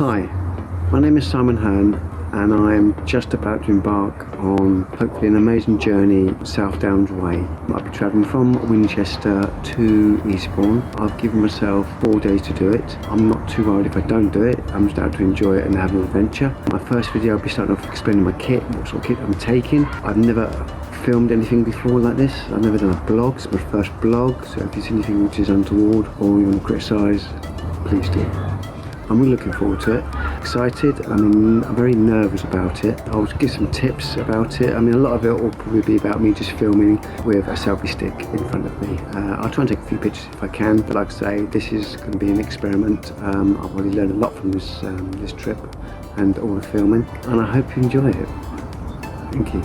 Hi, my name is Simon Hearn and I'm just about to embark on hopefully an amazing journey Southdowns way. I'll be travelling from Winchester to Eastbourne. I've given myself 4 days to do it. I'm not too worried if I don't do it. I'm just out to enjoy it and have an adventure. My first video, I'll be starting off explaining my kit, what sort of kit I'm taking. I've never filmed anything before like this. I've never done a blog. It's my first blog, so if there's anything which is untoward or you want to criticise, please do. I'm really looking forward to it. Excited. I'm very nervous about it. I'll give some tips about it. I mean, a lot of it will probably be about me just filming with a selfie stick in front of me. I'll try and take a few pictures if I can, but like I say, this is going to be an experiment. I've already learned a lot from this trip and all the filming, and I hope you enjoy it. Thank you.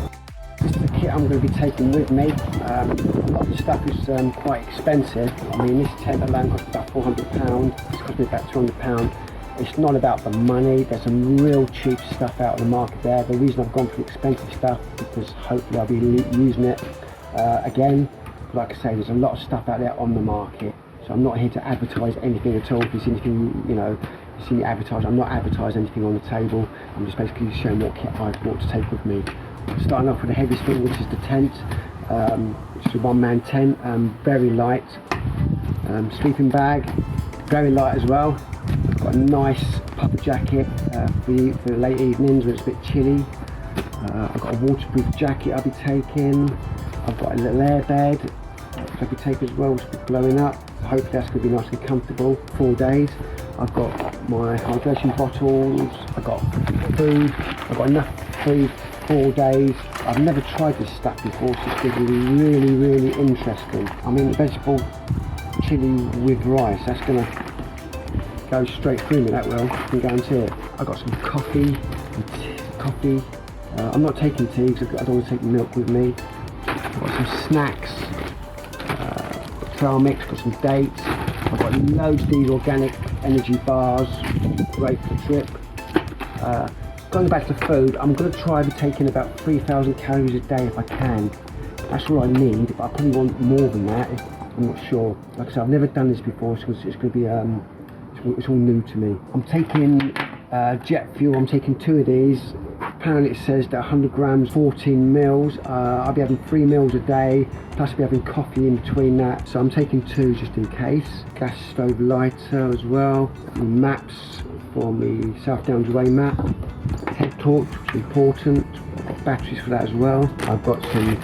This is the kit I'm going to be taking with me. A lot of the stuff is quite expensive. I mean, this tent alone cost about £400. It's cost me about £200. It's not about the money. There's some real cheap stuff out in the market there. The reason I've gone for the expensive stuff because hopefully I'll be using it again. Like I say, there's a lot of stuff out there on the market. So I'm not here to advertise anything at all. If you see anything, you see me advertise, I'm not advertising anything on the table. I'm just basically showing what kit I've brought to take with me. Starting off with the heaviest thing, which is the tent, which is a one-man tent, very light. Sleeping bag, very light as well. I've got a nice puffer jacket for the late evenings when it's a bit chilly. I've got a waterproof jacket I'll be taking. I've got a little air bed which I'll be taking as well, which will be blowing up. Hopefully that's going to be nice and comfortable. 4 days. I've got my hydration bottles. I've got food. I've got enough food. 4 days. I've never tried this stuff before, so it's going to be really, really interesting. I mean, vegetable chili with rice, that's going to go straight through me, that will, I can guarantee it. I've got some coffee. I'm not taking tea because I don't want to take milk with me. I've got some snacks, trail mix, got some dates. I've got loads of these organic energy bars, great for the trip. Going back to food, I'm going to try to be taking about 3,000 calories a day if I can. That's all I need, but I probably want more than that. I'm not sure. Like I said, I've never done this before, so it's going to be it's all new to me. I'm taking jet fuel. I'm taking 2 of these. Apparently it says that 100 grams, 14 mils. I'll be having 3 meals a day, plus I'll be having coffee in between that. So I'm taking 2 just in case. Gas stove lighter as well. Maps for me Southdowns Way map. Head torch, which is important. I've got batteries for that as well. I've got some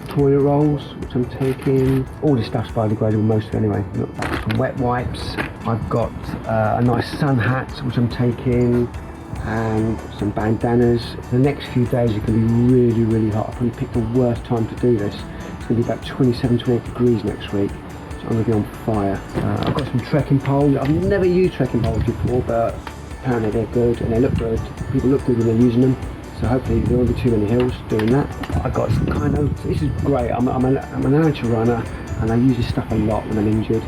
toilet rolls, which I'm taking. All this stuff's biodegradable, most of it anyway. Some wet wipes. I've got a nice sun hat, which I'm taking, and some bandanas. The next few days are going to be really, really hot. I probably picked the worst time to do this. It's going to be about 27, 28 degrees next week. So I'm going to be on fire. I've got some trekking poles. I've never used trekking poles before, but apparently they're good and they look good. People look good when they're using them, so hopefully there won't be too many hills doing that. I've got some kind of, this is great, I'm an amateur runner and I use this stuff a lot when I'm injured.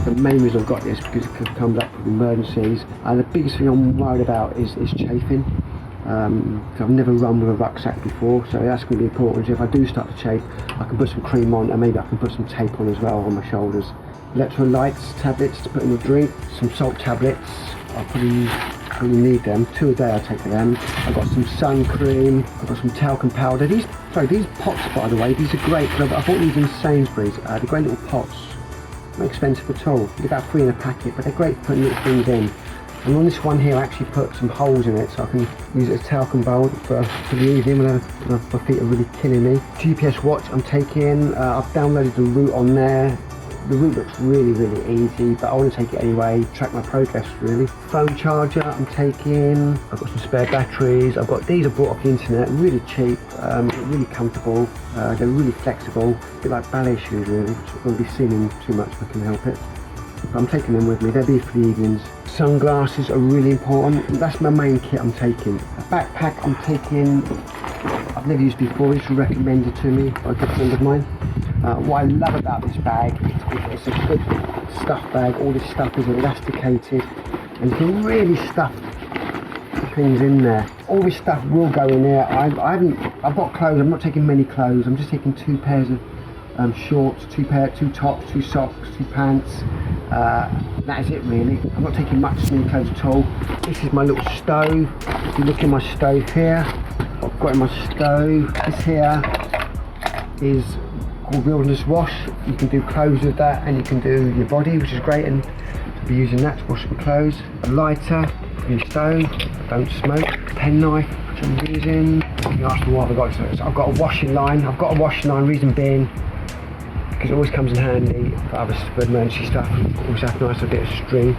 The main reason I've got this because it comes up with emergencies. The biggest thing I'm worried about is chafing. So I've never run with a rucksack before, so that's going to be important. So if I do start to chafe, I can put some cream on and maybe I can put some tape on as well on my shoulders. Electrolytes tablets to put in the drink, some salt tablets. I'll probably need them. 2 a day I'll take them. I've got some sun cream, I've got some talcum powder. These pots, by the way, these are great. I bought these in Sainsbury's. They're great little pots. Not expensive at all. They're about 3 in a packet, but they're great for putting little things in. And on this one here I actually put some holes in it so I can use it as talcum bowl for the evening when my feet are really killing me. GPS watch I'm taking. I've downloaded the route on there. The route looks really, really easy, but I want to take it anyway, track my progress really. Phone charger I'm taking. I've got some spare batteries. These I bought off the internet, really cheap, really comfortable. They're really flexible, a bit like ballet shoes really, which I won't be seeing too much if I can help it. But I'm taking them with me, they'll be for the evenings. Sunglasses are really important. That's my main kit I'm taking. A backpack I'm taking, I've never used before, it's recommended to me by a good friend of mine. What I love about this bag, it's a good stuff bag. All this stuff is elasticated and you can really stuff things in there. All this stuff will go in there. I've got clothes. I'm not taking many clothes. I'm just taking 2 pairs of shorts, 2 tops, 2 socks, 2 pants, That is it really. I'm not taking much new clothes at all. This is my little stove. If you look in my stove here, I've got in my stove. This here is called Wilderness Wash. You can do clothes with that, and you can do your body, which is great, and I'll be using that to wash my clothes. A lighter for your stove. I don't smoke. Pen knife, which I'm using. You ask me what I've got. So I've got a washing line. Reason being, because it always comes in handy for emergency stuff. Always have nice a bit of string.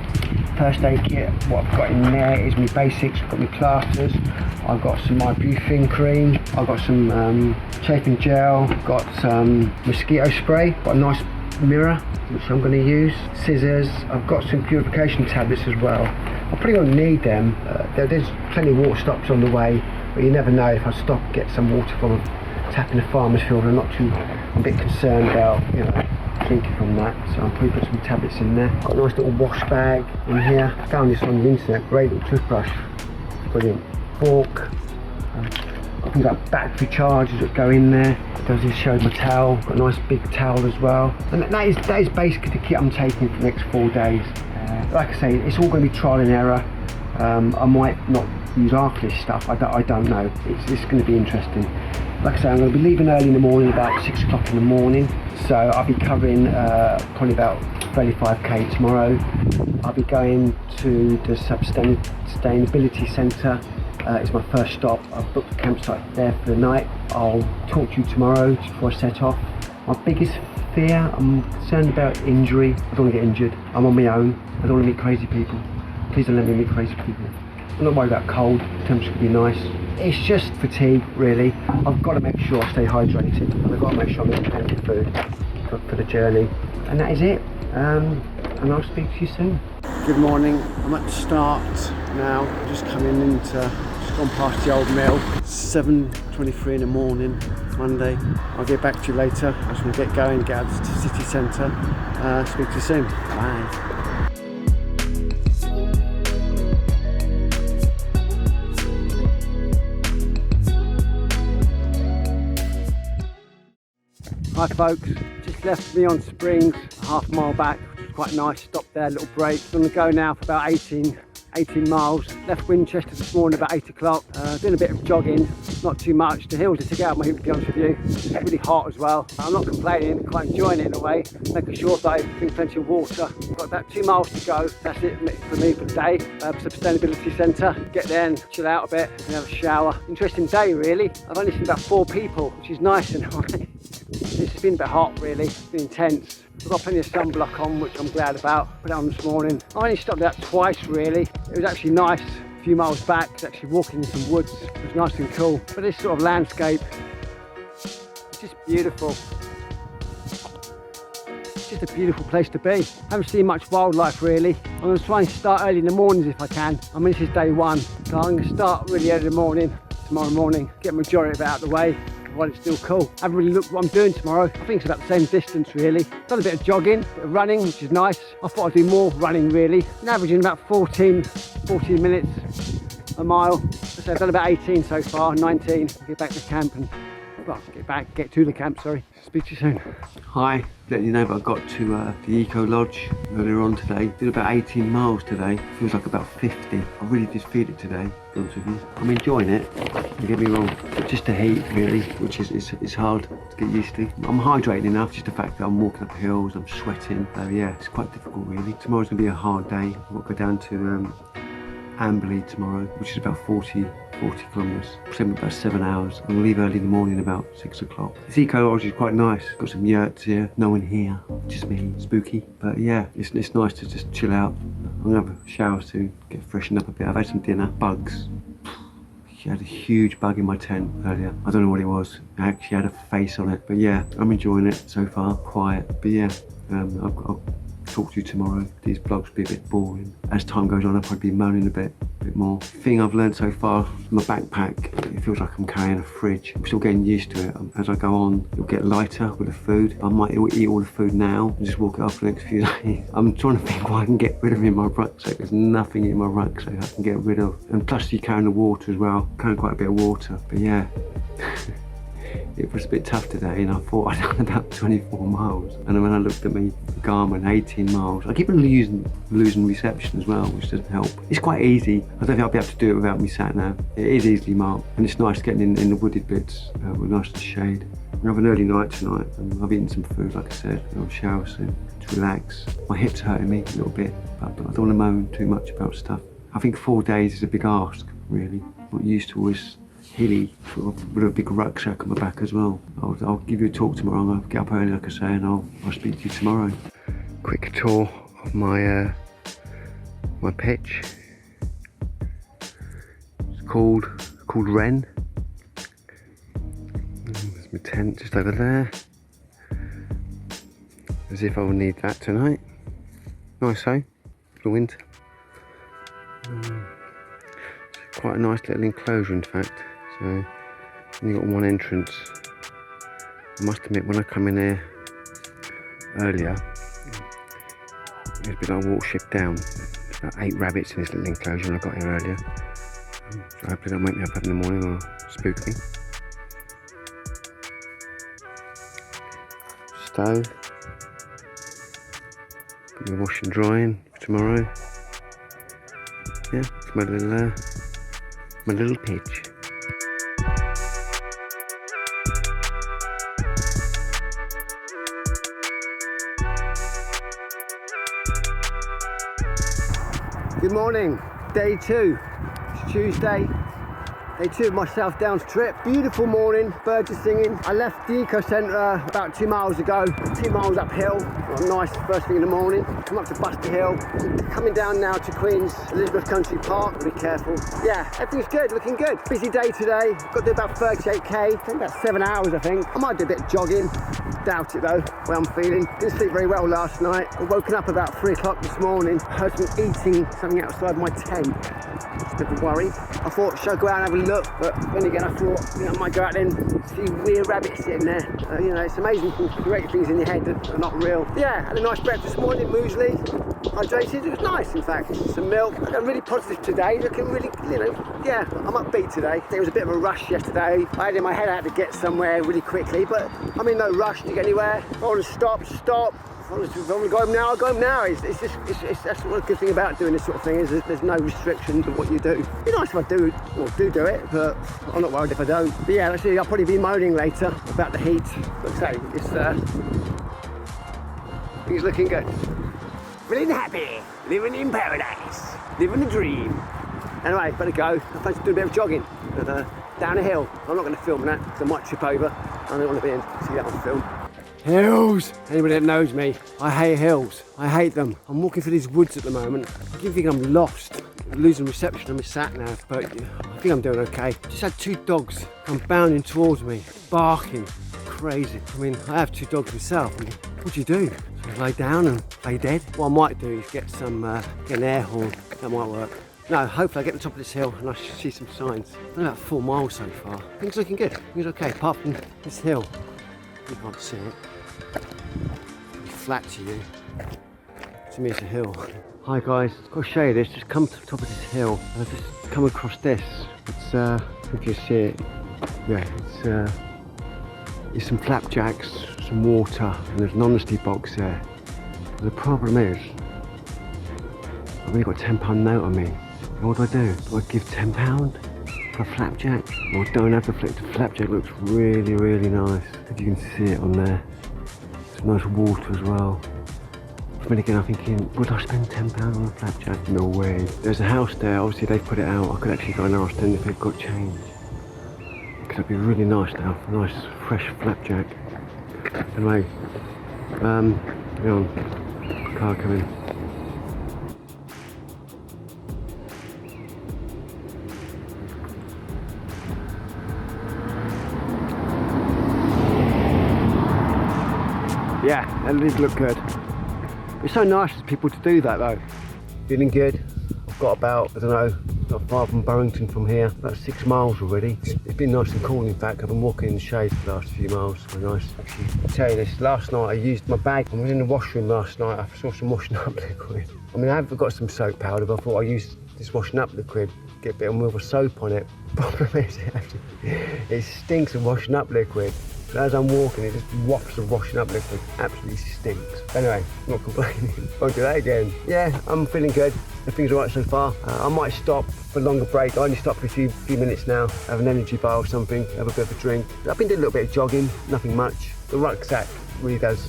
First aid kit, what I've got in there is my basics. I've got my plasters, I've got some ibuprofen cream, I've got some chafing gel, got some mosquito spray, got a nice mirror which I'm going to use, scissors, I've got some purification tablets as well. I'm probably going to need them. There's plenty of water stops on the way, but you never know. If I stop and get some water from a tap in the farmer's field, I'm a bit concerned about, you know, drinking from that, so I'll probably put some tablets in there. Got a nice little wash bag in here. I found this on the internet, great little toothbrush, brilliant. Fork, got things like battery chargers that go in there. Does this show my towel? Got a nice big towel as well. And that is basically the kit I'm taking for the next 4 days. Like I say, it's all going to be trial and error. I might not use half this stuff. I don't know. It's going to be interesting. Like I say, I'm going to be leaving early in the morning, about 6 o'clock in the morning. So I'll be covering probably about 35k tomorrow. I'll be going to the Sustainability Centre. It's my first stop. I've booked a campsite there for the night. I'll talk to you tomorrow before I set off. My biggest fear, I'm concerned about injury. I don't want to get injured. I'm on my own. I don't want to meet crazy people. Please don't let me meet crazy people. I'm not worried about cold. The temperature could be nice. It's just fatigue, really. I've got to make sure I stay hydrated, and I've got to make sure I'm eating plenty of food for the journey. And that is it. And I'll speak to you soon. Good morning. I'm at the start now. Just gone past the old mill. 7:23 in the morning, Monday. I'll get back to you later. I just want to get going, get out to the city centre. Speak to you soon. Bye. Hi folks, just left Leon Springs, half a mile back, which was quite nice. Stopped there, little break. I'm going to go now for about 18 miles. Left Winchester this morning about 8 o'clock. Doing a bit of jogging, not too much. The hills are to get out my hip, to be honest with you. It's really hot as well. I'm not complaining, quite enjoying it in a way. Making sure that I drink plenty of water. Got about 2 miles to go. That's it for me for the day. Sustainability Centre. Get there and chill out a bit and have a shower. Interesting day really. I've only seen about 4 people, which is nice in a way. It's been a bit hot really, it's been intense. I've got plenty of sunblock on, which I'm glad about. Put it on this morning. I only stopped that twice really. It was actually nice. A few miles back, it's actually walking in some woods. It was nice and cool. But this sort of landscape, it's just beautiful. It's just a beautiful place to be. I haven't seen much wildlife really. I'm going to try and start early in the mornings if I can. I mean, this is day 1. So I'm going to start really early in the morning, tomorrow morning. Get the majority of it out of the way while it's still cool. I haven't really looked what I'm doing tomorrow. I think it's about the same distance really. Done a bit of jogging, a bit of running, which is nice. I thought I'd do more running really. Been averaging about 14 minutes a mile. So I've done about 18 so far, 19. Get back to camp and, well, get to the camp, sorry. Speak to you soon. Hi, letting you know that I got to the Eco Lodge earlier on today. Did about 18 miles today. Feels like about 50. I really did feel it today, to be honest with you. I'm enjoying it, don't get me wrong. But just the heat really, which is hard to get used to. I'm hydrating enough, just the fact that I'm walking up hills, I'm sweating. So yeah, it's quite difficult really. Tomorrow's gonna be a hard day. I've got to go down to Amberley tomorrow, which is about 40 kilometres, about 7 hours. I'm gonna leave early in the morning about 6 o'clock. This Eco Lodge is quite nice. Got some yurts here, no one here, just me, spooky. But yeah, it's nice to just chill out. I'm gonna have a shower soon, get freshened up a bit. I've had some dinner. Bugs. She had a huge bug in my tent earlier. I don't know what it was. It actually had a face on it. But yeah, I'm enjoying it so far, quiet. But yeah, I'll talk to you tomorrow. These vlogs will be a bit boring. As time goes on, I'll probably be moaning a bit more. Thing I've learned so far, my backpack, it feels like I'm carrying a fridge. I'm still getting used to it. As I go on, it'll get lighter with the food. I might eat all the food now and just walk it off for the next few days. I'm trying to think what I can get rid of in my rucksack. There's nothing in my rucksack I can get rid of. And plus you're carrying the water as well. Carrying quite a bit of water. But yeah. it was a bit tough today, and I thought I'd done about 24 miles. And then when I looked at my Garmin, 18 miles. I keep losing reception as well, which doesn't help. It's quite easy. I don't think I'll be able to do it without me sat nav. It is easily marked, and it's nice getting in the wooded bits with nice shade. I have an early night tonight, and I've eaten some food, like I said. I'll shower soon to relax. My hip's hurting me a little bit, but I don't want to moan too much about stuff. I think 4 days is a big ask, really. I'm not used to always hilly, sort of, with a big rucksack on my back as well. I'll give you a talk tomorrow. I'll get up early, like I say, and I'll speak to you tomorrow. Quick tour of my my pitch. It's called Wren. There's my tent just over there. As if I will need that tonight. Nice, eh? For the winter. It's quite a nice little enclosure, in fact. So you've got one entrance. I must admit, when I come in here earlier, it was a bit like a walk shift down. There's about 8 rabbits in this little enclosure when I got here earlier. So hopefully they'll wake me up in the morning or spook me. Stove. Got my wash and drying for tomorrow. Yeah, it's my little pitch. Good morning, day 2. It's Tuesday. Day 2 of my Southdowns trip. Beautiful morning, birds are singing. I left the eco centre about 2 miles ago, 2 miles uphill. Nice first thing in the morning. Come up to Buster Hill. Coming down now to Queen's Elizabeth Country Park. Be careful. Yeah, everything's good, looking good. Busy day today. Got to do about 38k. Take about 7 hours, I think. I might do a bit of jogging. Doubt it though, the way I'm feeling. Didn't sleep very well last night. I woken up about 3 o'clock this morning. Heard some eating something outside my tent. It's a bit of a worry. I thought, should I go out and have a look? But then again, I thought, I might go out and see weird rabbits sitting there. It's amazing you can create things in your head that are not real. Yeah, had a nice breakfast this morning, muesli, hydrated. It was nice, in fact. Some milk. I'm really positive today. Looking really, yeah, I'm upbeat today. There was a bit of a rush yesterday. I had in my head I had to get somewhere really quickly, but I'm in no rush to get anywhere. If I want to stop. If I want to go home now, I'll go home now. It's that's one good thing about doing this sort of thing is that there's no restriction to what you do. It'd be nice if I do it, but I'm not worried if I don't. But yeah, let's see, I'll probably be moaning later about the heat. But say, it's looking good. Feeling happy, living in paradise, living a dream. Anyway, better go. I fancy doing a bit of jogging down a hill. I'm not going to film that because I might trip over. I don't want to see that on film. Hills! Anybody that knows me, I hate hills. I hate them. I'm walking through these woods at the moment. I keep thinking I'm lost, losing reception on my sat nav, but I think I'm doing okay. Just had 2 dogs come bounding towards me, barking. Crazy. I mean, I have 2 dogs myself. I mean, what do you do? So I lay down and play dead? What I might do is get an air horn. That might work. No, hopefully I get to the top of this hill and I should see some signs. I've done about 4 miles so far. Things looking good. Things okay, apart from this hill. You can't see it. It's flat to you. To me it's a hill. Hi guys, I've got to show you this. Just come to the top of this hill and I've just come across this. It's if you see it, yeah, it's some flapjacks, some water, and there's an honesty box there. But the problem is, I've only got a £10 note on me. And what do? Do I give £10 for a flapjack? Or don't have the flapjack looks really, really nice. If you can see it on there. Some nice water as well. But then again, I'm thinking, would I spend £10 on a flapjack? No way. There's a house there, obviously they've put it out. I could actually go and ask them if they've got change. Because that'd be really nice to have a nice, fresh flapjack. Anyway, hang on, car coming. Yeah, that did look good. It's so nice for people to do that though. Feeling good. I've got about, I don't know, not far from Burrington from here, about 6 miles already. It's been nice and cool in fact. I've been walking in the shade for the last few miles. So nice. Actually, I'll tell you this, last night I used my bag. I was in the washroom last night, I saw some washing up liquid. I mean, I have got some soap powder, but I thought I used this washing up liquid, get a bit of milk soap on it. Problem is, it stinks of washing up liquid. So as I'm walking, it just wafts of washing up liquid. Absolutely stinks. Anyway, not complaining. Won't do that again. Yeah, I'm feeling good. Everything's alright so far. I might stop for a longer break. I only stopped for a few minutes now. Have an energy bar or something. Have a bit of a drink. I've been doing a little bit of jogging. Nothing much. The rucksack really does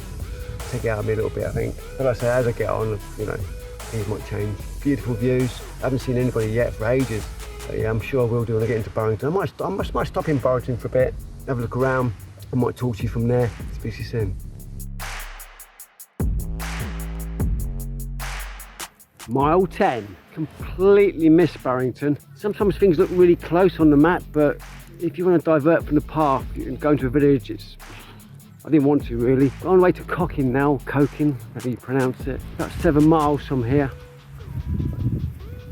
take it out of me a little bit, I think. But like I say, as I get on, you know, things might change. Beautiful views. I haven't seen anybody yet for ages. But yeah, I'm sure I will do when I get into Burrington. I might stop in Burrington for a bit. Have a look around. I might talk to you from there. Speak to you soon. Mile 10. Completely missed Burrington. Sometimes things look really close on the map, but if you want to divert from the path and go into a village, I didn't want to really. On the way to Cocking now, Coking, however you pronounce it. About 7 miles from here.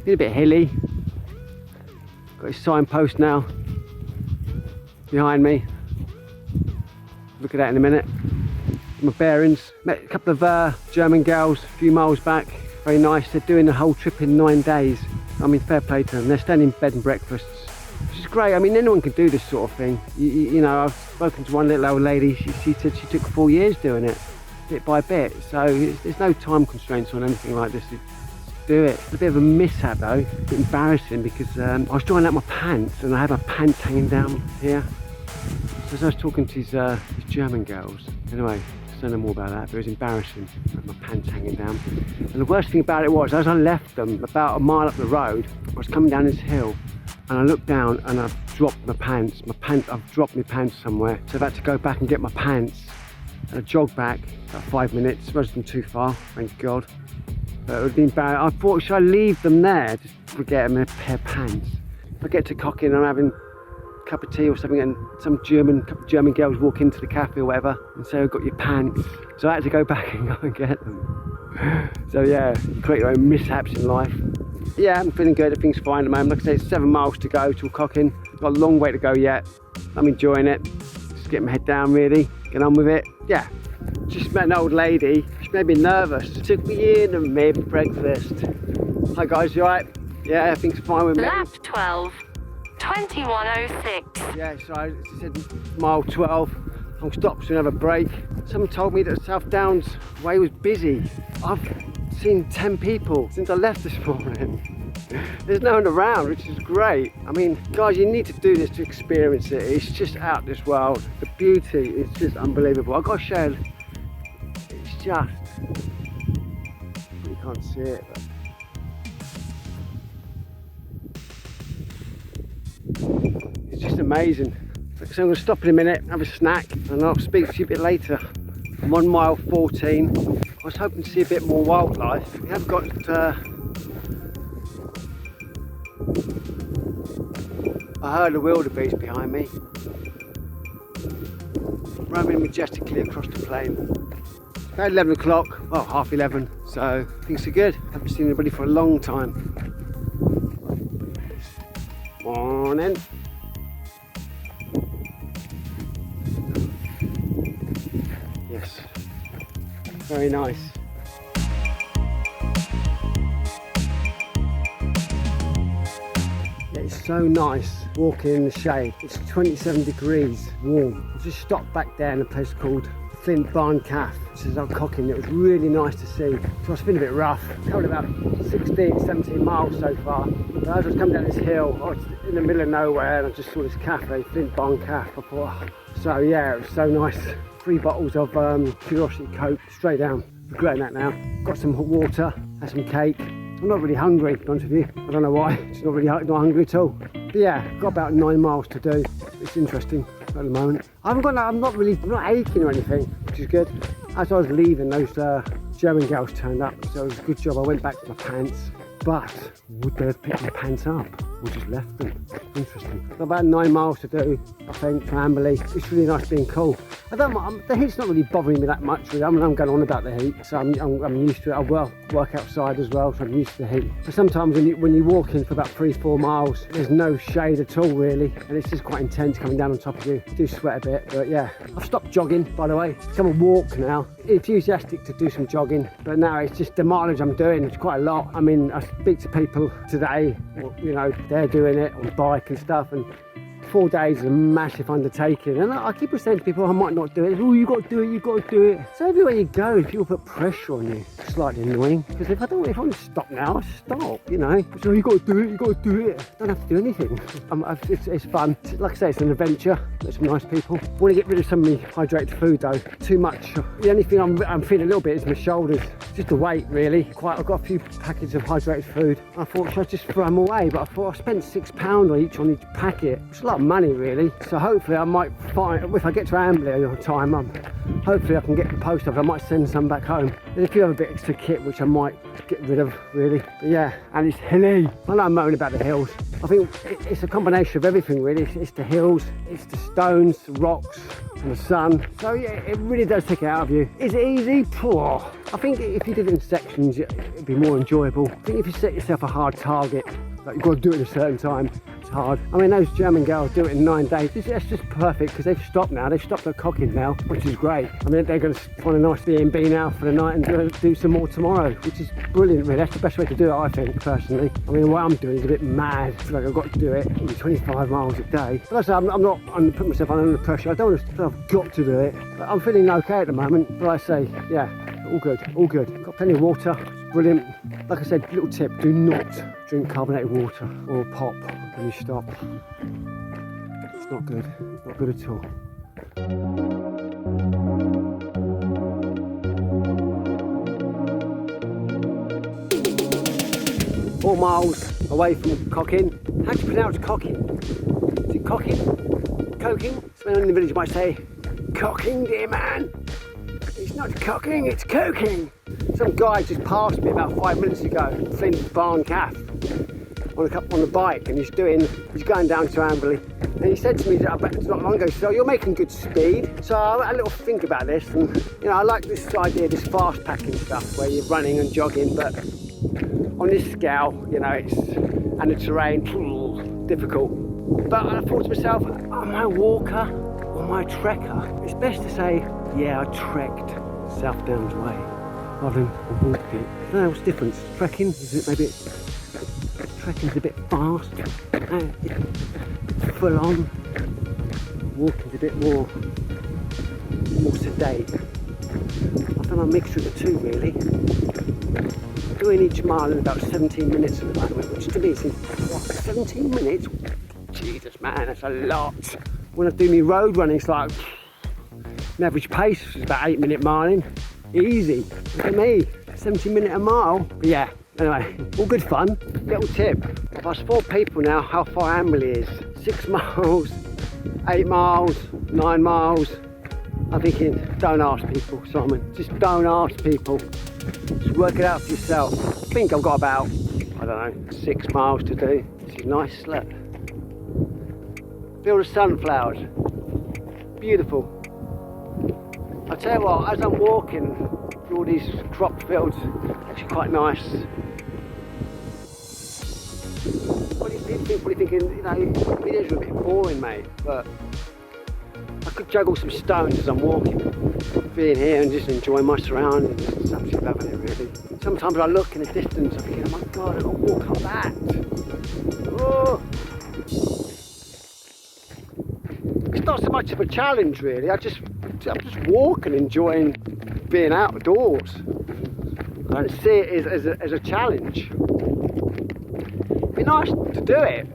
Been a bit hilly. Got a signpost now behind me. Look at that in a minute. My bearings. Met a couple of German girls a few miles back. Very nice. They're doing the whole trip in 9 days. I mean, fair play to them. They're staying in bed and breakfasts, which is great. I mean, anyone can do this sort of thing. You know, I've spoken to one little old lady. She said she took 4 years doing it, bit by bit. So there's no time constraints on anything like this. Do it. It's a bit of a mishap though. A bit embarrassing because I was drying out my pants and I had my pants hanging down here. So as I was talking to these German girls, anyway, I don't know more about that, but it was embarrassing, my pants hanging down. And the worst thing about it was, as I left them about a mile up the road, I was coming down this hill and I looked down and I've dropped my pants. I've dropped my pants somewhere. So I've had to go back and get my pants. And I jogged back about 5 minutes, wasn't too far, thank God. But it would have been bad. I thought, should I leave them there? Just forget them in a pair of pants. If I get to Cocking, I'm having cup of tea or something, and some German girls walk into the cafe or whatever and say, I've got your pants. So I had to go back and go and get them. So yeah, you create your own mishaps in life. Yeah, I'm feeling good, everything's fine at the moment. Like I say, it's 7 miles to go till Cocking. Got a long way to go yet. I'm enjoying it. Just getting my head down really, get on with it. Yeah, just met an old lady. She made me nervous. She took me in and made breakfast. Hi guys, you alright? Yeah, everything's fine with me. Lap 12. 2106. Yeah, so I said mile 12. I'm stopped to have a break. Someone told me that Southdowns way was busy. I've seen 10 people since I left this morning. There's no one around, which is great. I mean, guys, you need to do this to experience it. It's just out this world. The beauty is just unbelievable. I've got to show you. It's just, you can't see it, but it's just amazing. So I'm going to stop in a minute, have a snack, and I'll speak to you a bit later. I'm on mile 14. I was hoping to see a bit more wildlife. We have got a herd of wildebeest behind me, roaming majestically across the plain. It's about 11 o'clock, well, half 11, so things are good. Haven't seen anybody for a long time. Morning. Yes, very nice. Yeah, it's so nice walking in the shade. It's 27 degrees warm. I just stopped back there in a place called Flint Barn Calf, which is out Cocking. It was really nice to see. So it's been a bit rough. Covered about 16, 17 miles so far. But as I was coming down this hill, I was in the middle of nowhere and I just saw this cafe, Flint Barn Calf. I thought, oh. So yeah, it was so nice. 3 bottles of Curiosity Coke straight down. Regretting that now. Got some hot water, had some cake. I'm not really hungry, to be honest with you. I don't know why. Just not really not hungry at all. But yeah, got about 9 miles to do. It's interesting at the moment. I'm not aching or anything, which is good. As I was leaving, those German girls turned up, so it was a good job I went back to my pants. But would they have picked my pants up? or just left them. Interesting. Got about 9 miles to do, I think, to Amberley. It's really nice being cool. I don't mind, the heat's not really bothering me that much, really. I mean, I'm going on about the heat, so I'm used to it. I work outside as well, so I'm used to the heat. But sometimes when you walk in for about 3-4 miles, there's no shade at all, really, and it's just quite intense coming down on top of you. You do sweat a bit, but yeah. I've stopped jogging, by the way. It's come a walk now. Enthusiastic to do some jogging, but now it's just the mileage I'm doing. It's quite a lot. I mean, I speak to people today, you know, they're doing it on bike and stuff, and 4 days is a massive undertaking, and I keep saying to people I might not do it. Oh, you got to do it, you got to do it. So everywhere you go, people put pressure on you. It's slightly annoying, because if I want to stop now, I stop, you know. So you got to do it, you got to do it. I don't have to do anything. It's fun. Like I say, it's an adventure. There's some nice people. I want to get rid of some of the hydrated food though. Too much. The only thing I'm feeling a little bit is my shoulders. Just the weight, really. I've got a few packets of hydrated food. I thought, should I just throw them away? But I thought I spent £6 on each packet. It's a lot of money, really. So hopefully I might find, if I get to Amberley on time, hopefully I can get the post office. I might send some back home. There's a few other bits of kit which I might get rid of, really. But yeah, and it's hilly. I know I'm moaning about the hills. I think it's a combination of everything, really. It's the hills, it's the stones, the rocks, and the sun. So yeah, it really does take it out of you. Is it easy? Poor. I think if you did it in sections, it'd be more enjoyable. I think if you set yourself a hard target, like you've got to do it at a certain time, it's hard. I mean, those German girls do it in 9 days. That's just perfect, because they've stopped now. They've stopped at Cocking now, which is great. I mean, they're going to find a nice B&B now for the night and do some more tomorrow, which is brilliant, really. That's the best way to do it, I think, personally. I mean, what I'm doing is a bit mad. I feel like I've got to do it in 25 miles a day. But like I say, I'm not putting myself under pressure. I don't want to feel I've got to do it. But I'm feeling okay at the moment. But I say, yeah, all good, all good. Got plenty of water. Brilliant. Like I said, little tip, do not drink carbonated water or pop when you stop. It's not good, not good at all. Four miles away from Cocking. How do you pronounce Cocking? Is it Cocking? Coking? Someone in the village might say, Cocking, dear man. It's not cocking, it's coking. Some guy just passed me about 5 minutes ago, Flint Barn Calf, on the bike, and he's going down to Amberley, and he said to me not long ago, so you're making good speed. So I had a little think about this, and you know, I like this idea, this fast packing stuff where you're running and jogging, but on this scale, you know, and the terrain, difficult. But I thought to myself, am I a walker or am I a trekker? It's best to say, yeah, I trekked Southdowns way rather than walked it. I don't know what's the difference. Trekking, is it maybe trekking's a bit fast, it's full on. Walking's a bit more sedate. I found a mixture of the two, really. Doing each mile in about 17 minutes at the moment, which to me seems, what, 17 minutes? Jesus, man, that's a lot. When I do my road running, it's like, an average pace is about 8-minute miling. Easy. Look at me, 17 minutes a mile. But yeah, anyway, all good fun. Little tip, if I spot people now how far Amberley is, 6 miles, 8 miles, 9 miles, I'm thinking, don't ask people, Simon. Just don't ask people. Just work it out for yourself. I think I've got about, I don't know, 6 miles to do. This is nice, look. Field of sunflowers. Beautiful. I tell you what, as I'm walking through all these crop fields, actually quite nice. What do you think? People are thinking, you know, videos are a bit boring, mate, but I could juggle some stones as I'm walking, being here and just enjoying my surroundings. It's absolutely loving it, really. Sometimes I look in the distance, I'm thinking, oh my God, I've got to walk up that. Oh. It's not so much of a challenge, really. I'm just walking, enjoying being outdoors. I don't see it as a challenge. It'd be nice to do it,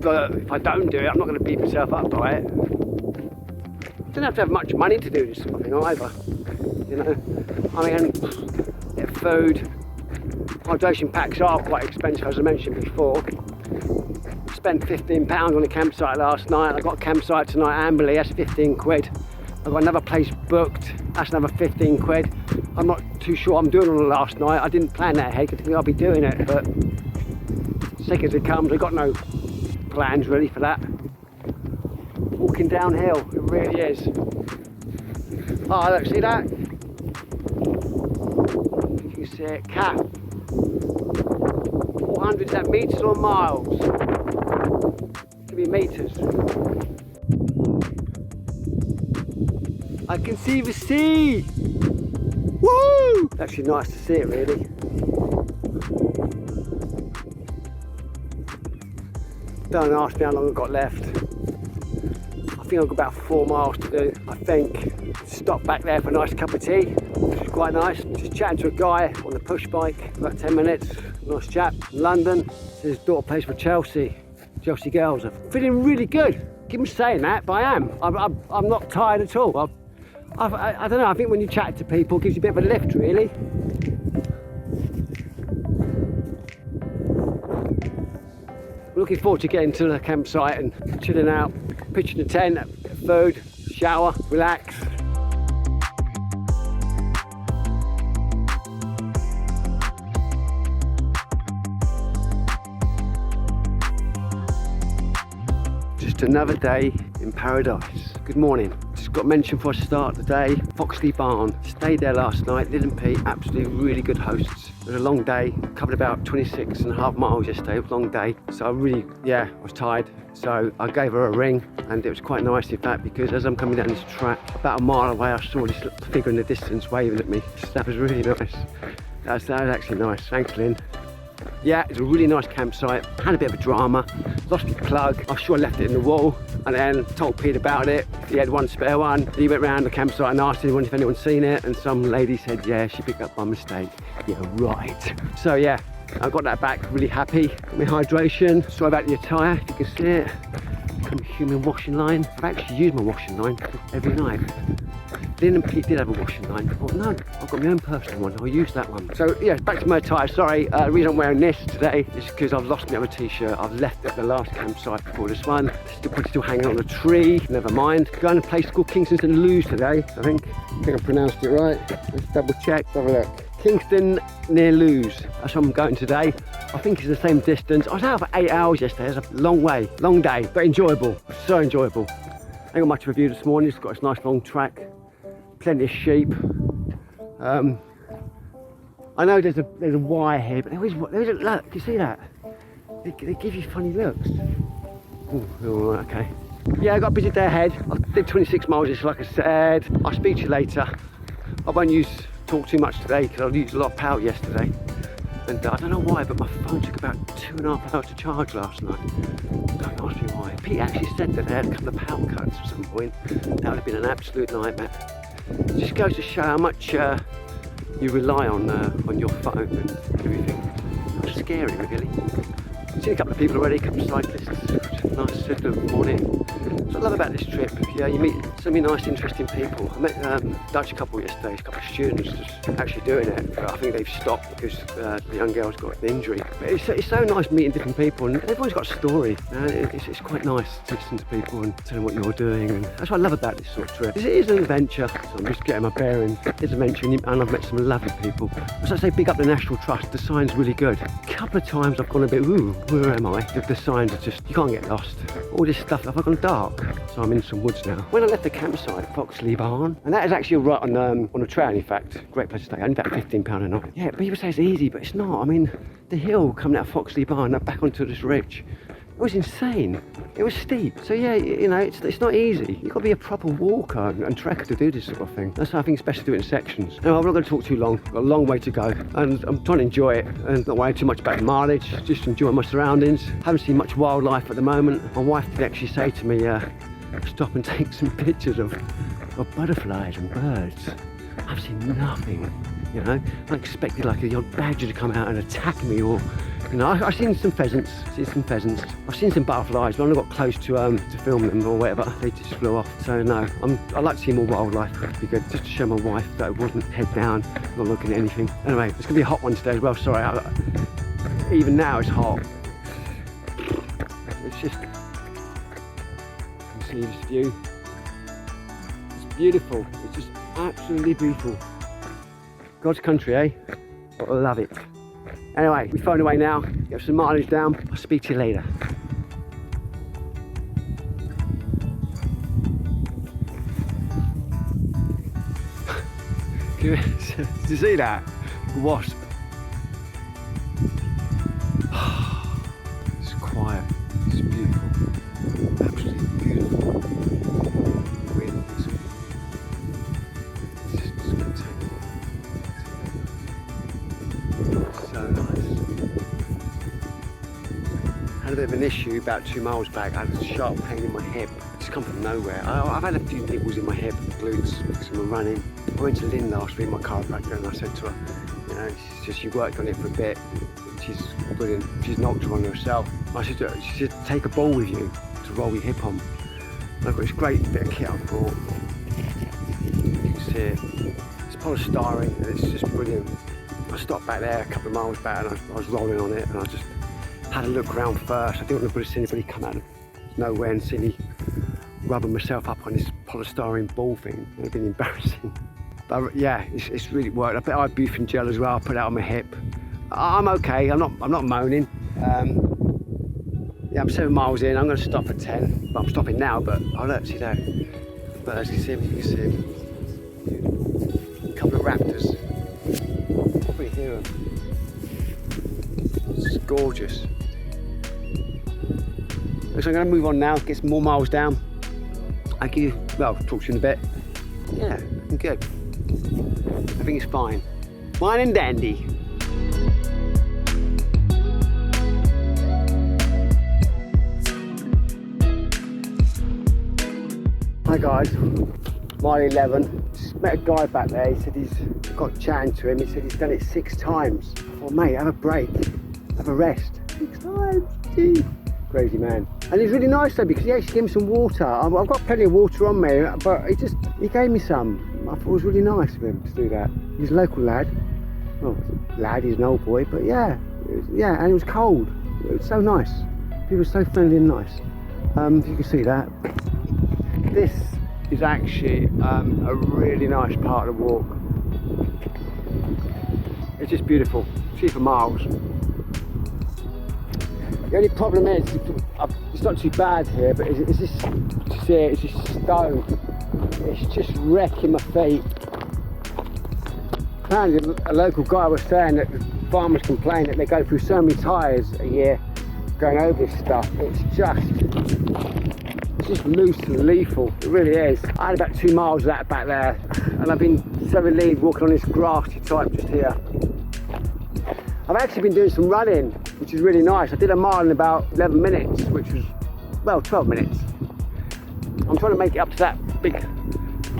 but if I don't do it, I'm not going to beat myself up by it. You don't have to have much money to do this sort of thing either. You know, I mean, get food. Hydration packs are quite expensive, as I mentioned before. Spent £15 on a campsite last night. I got a campsite tonight, Amberley, that's 15 quid. I've got another place booked, that's another 15 quid. I'm not too sure what I'm doing on the last night. I didn't plan that ahead, I didn't think I'll be doing it, but take it as it comes. I've got no plans really for that. Walking downhill, it really is. Oh, look, see that? You can see it, cap. 400, is that metres or miles? It could be metres. I can see the sea! Woo! It's actually nice to see it, really. Don't ask me how long I've got left. I think I've got about 4 miles to do, I think. Stop back there for a nice cup of tea, which is quite nice. Just chatting to a guy on the push bike, about 10 minutes. Nice chap, London. His daughter plays for Chelsea girls. I'm feeling really good. Keep saying that, but I am. I'm not tired at all. I don't know, I think when you chat to people, it gives you a bit of a lift, really. Looking forward to getting to the campsite and chilling out, pitching the tent, food, shower, relax. Just another day in paradise. Good morning. Just got mentioned before I start the day, Foxley Barn. Stayed there last night. Lynn and Pete, absolutely really good hosts. It was a long day. Covered about 26.5 miles yesterday. It was a long day. So I was tired. So I gave her a ring, and it was quite nice in fact, because as I'm coming down this track, about a mile away, I saw this little figure in the distance waving at me. That was really nice. That was actually nice. Thanks, Lynn. Yeah, it's a really nice campsite. Had a bit of a drama. Lost my plug. I'm sure I left it in the wall, and then told Pete about it. He had one spare one. He went round the campsite and asked anyone if anyone's seen it, and some lady said, yeah, she picked up by mistake. Yeah, right. So yeah, I got that back, really happy. Got my hydration. Sorry about the attire, if you can see it. Got my human washing line. I've actually used my washing line every night. Lynn and Pete did have a washing line. I thought, no, I've got my own personal one. I'll use that one. So yeah, back to my attire. Sorry, the reason I'm wearing this today is because I've lost my other t-shirt. I've left it at the last campsite before this one. Still hanging on a tree. Never mind. Going to a place called Kingston St. Louis today. I think I pronounced it right. Let's double check. Have a look. Kingston near Lewes. That's where I'm going today. I think it's the same distance. I was out for 8 hours yesterday. It's a long way, long day, but enjoyable. So enjoyable. I ain't got much of a view this morning. It's got this nice long track. Plenty of sheep. I know there's a wire here, but there's a look. Do you see that? They give you funny looks. Ooh, okay. Yeah, I got a busy day ahead. I did 26 miles, just like I said. I'll speak to you later. I won't talk too much today because I used a lot of power yesterday. And I don't know why, but my phone took about 2.5 hours to charge last night. Don't ask me why. Pete actually said that they had a couple of power cuts at some point. That would have been an absolute nightmare. It just goes to show how much you rely on your phone and everything. It's scary, really. I've seen a couple of people already, a couple of cyclists, which is nice, said good morning. What I love about this trip, yeah, you meet so many nice, interesting people. I met a Dutch couple yesterday, a couple of students just actually doing it. But I think they've stopped because the young girl's got an injury. But it's so nice meeting different people, and everyone's got a story. It's quite nice to listen to people and tell them what you're doing, and that's what I love about this sort of trip. It is an adventure, so I'm just getting my bearings. It's an adventure, and I've met some lovely people. As I say, big up the National Trust, the sign's really good. A couple of times I've gone a bit, ooh, where am I? The signs are just, you can't get lost. All this stuff, I've gone dark. So I'm in some woods now. When I left the campsite, Foxley Barn, and that is actually right on a trail, in fact. Great place to stay, only about £15 a night. Yeah, people say it's easy, but it's not. I mean, the hill coming out of Foxley Barn, back onto this ridge, it was insane. It was steep. So yeah, you know, it's not easy. You've got to be a proper walker and trekker to do this sort of thing. That's why I think it's best to do it in sections. Anyway, I'm not going to talk too long. I've got a long way to go, and I'm trying to enjoy it and not worry too much about the mileage. Just enjoy my surroundings. Haven't seen much wildlife at the moment. My wife did actually say to me, stop and take some pictures of butterflies and birds. I've seen nothing, you know. I expected like a odd badger to come out and attack me, or, you know, I've seen some pheasants. I've seen some butterflies, but I only got close to film them or whatever. They just flew off. So no, I like to see more wildlife. That'd be good, just to show my wife that I wasn't head down, not looking at anything. Anyway, it's gonna be a hot one today as well. Sorry, even now it's hot. It's just, see this view. It's beautiful. It's just absolutely beautiful. God's country, eh? I love it. Anyway, we phone away now, get some mileage down. I'll speak to you later. Did you see that? Wasp. It's quiet. It's beautiful. Absolutely beautiful. Really peaceful. It's just gonna take so nice. Had a bit of an issue about 2 miles back. I had a sharp pain in my hip. It's come from nowhere. I've had a few niggles in my hip, glutes, because I'm running. I went to Lynn last week, my chiropractor, and I said to her, you know, she worked on it for a bit. She's brilliant. She's knocked her on herself. I said to her, she said, take a ball with you to roll your hip on. And I've got this great bit of kit I brought. You can see it. It's polystyrene and it's just brilliant. I stopped back there a couple of miles back and I was rolling on it and I just had a look around first. I didn't want to see anybody come out of nowhere and see me rubbing myself up on this polystyrene ball thing. It would have been embarrassing. But yeah, it's really worked. I put ibuprofen gel as well. I put it on my hip. I'm okay. I'm not moaning. Yeah, I'm 7 miles in. I'm going to stop at 10. But I'm stopping now. But oh look, see there. Birds, you can see them. You can see them. A couple of raptors. Probably hear them. It's just gorgeous. So I'm going to move on now. Get some more miles down. Talk to you in a bit. Yeah, I'm good. Everything's fine. Fine and dandy. Hi guys, mile 11. Just met a guy back there. He said he's got chatting to him. He said he's done it 6 times. I thought, mate, have a break, have a rest. 6 times, gee. Crazy man. And he's really nice though because he actually gave me some water. I've got plenty of water on me, but he gave me some. I thought it was really nice of him to do that. He's a local lad. Well, lad, he's an old boy, but yeah, and it was cold. It was so nice. People were so friendly and nice. If you can see that. This is actually a really nice part of the walk. It's just beautiful. See for miles. The only problem is, it's not too bad here, but it's just, see it, it's just stone. It's just wrecking my feet. Apparently a local guy was saying that the farmers complain that they go through so many tyres a year going over this stuff. It's just loose and lethal. It really is. I had about 2 miles of that back there, and I've been so relieved walking on this grassy type just here. I've actually been doing some running, which is really nice. I did a mile in about 11 minutes, which was, well, 12 minutes. I'm trying to make it up to that big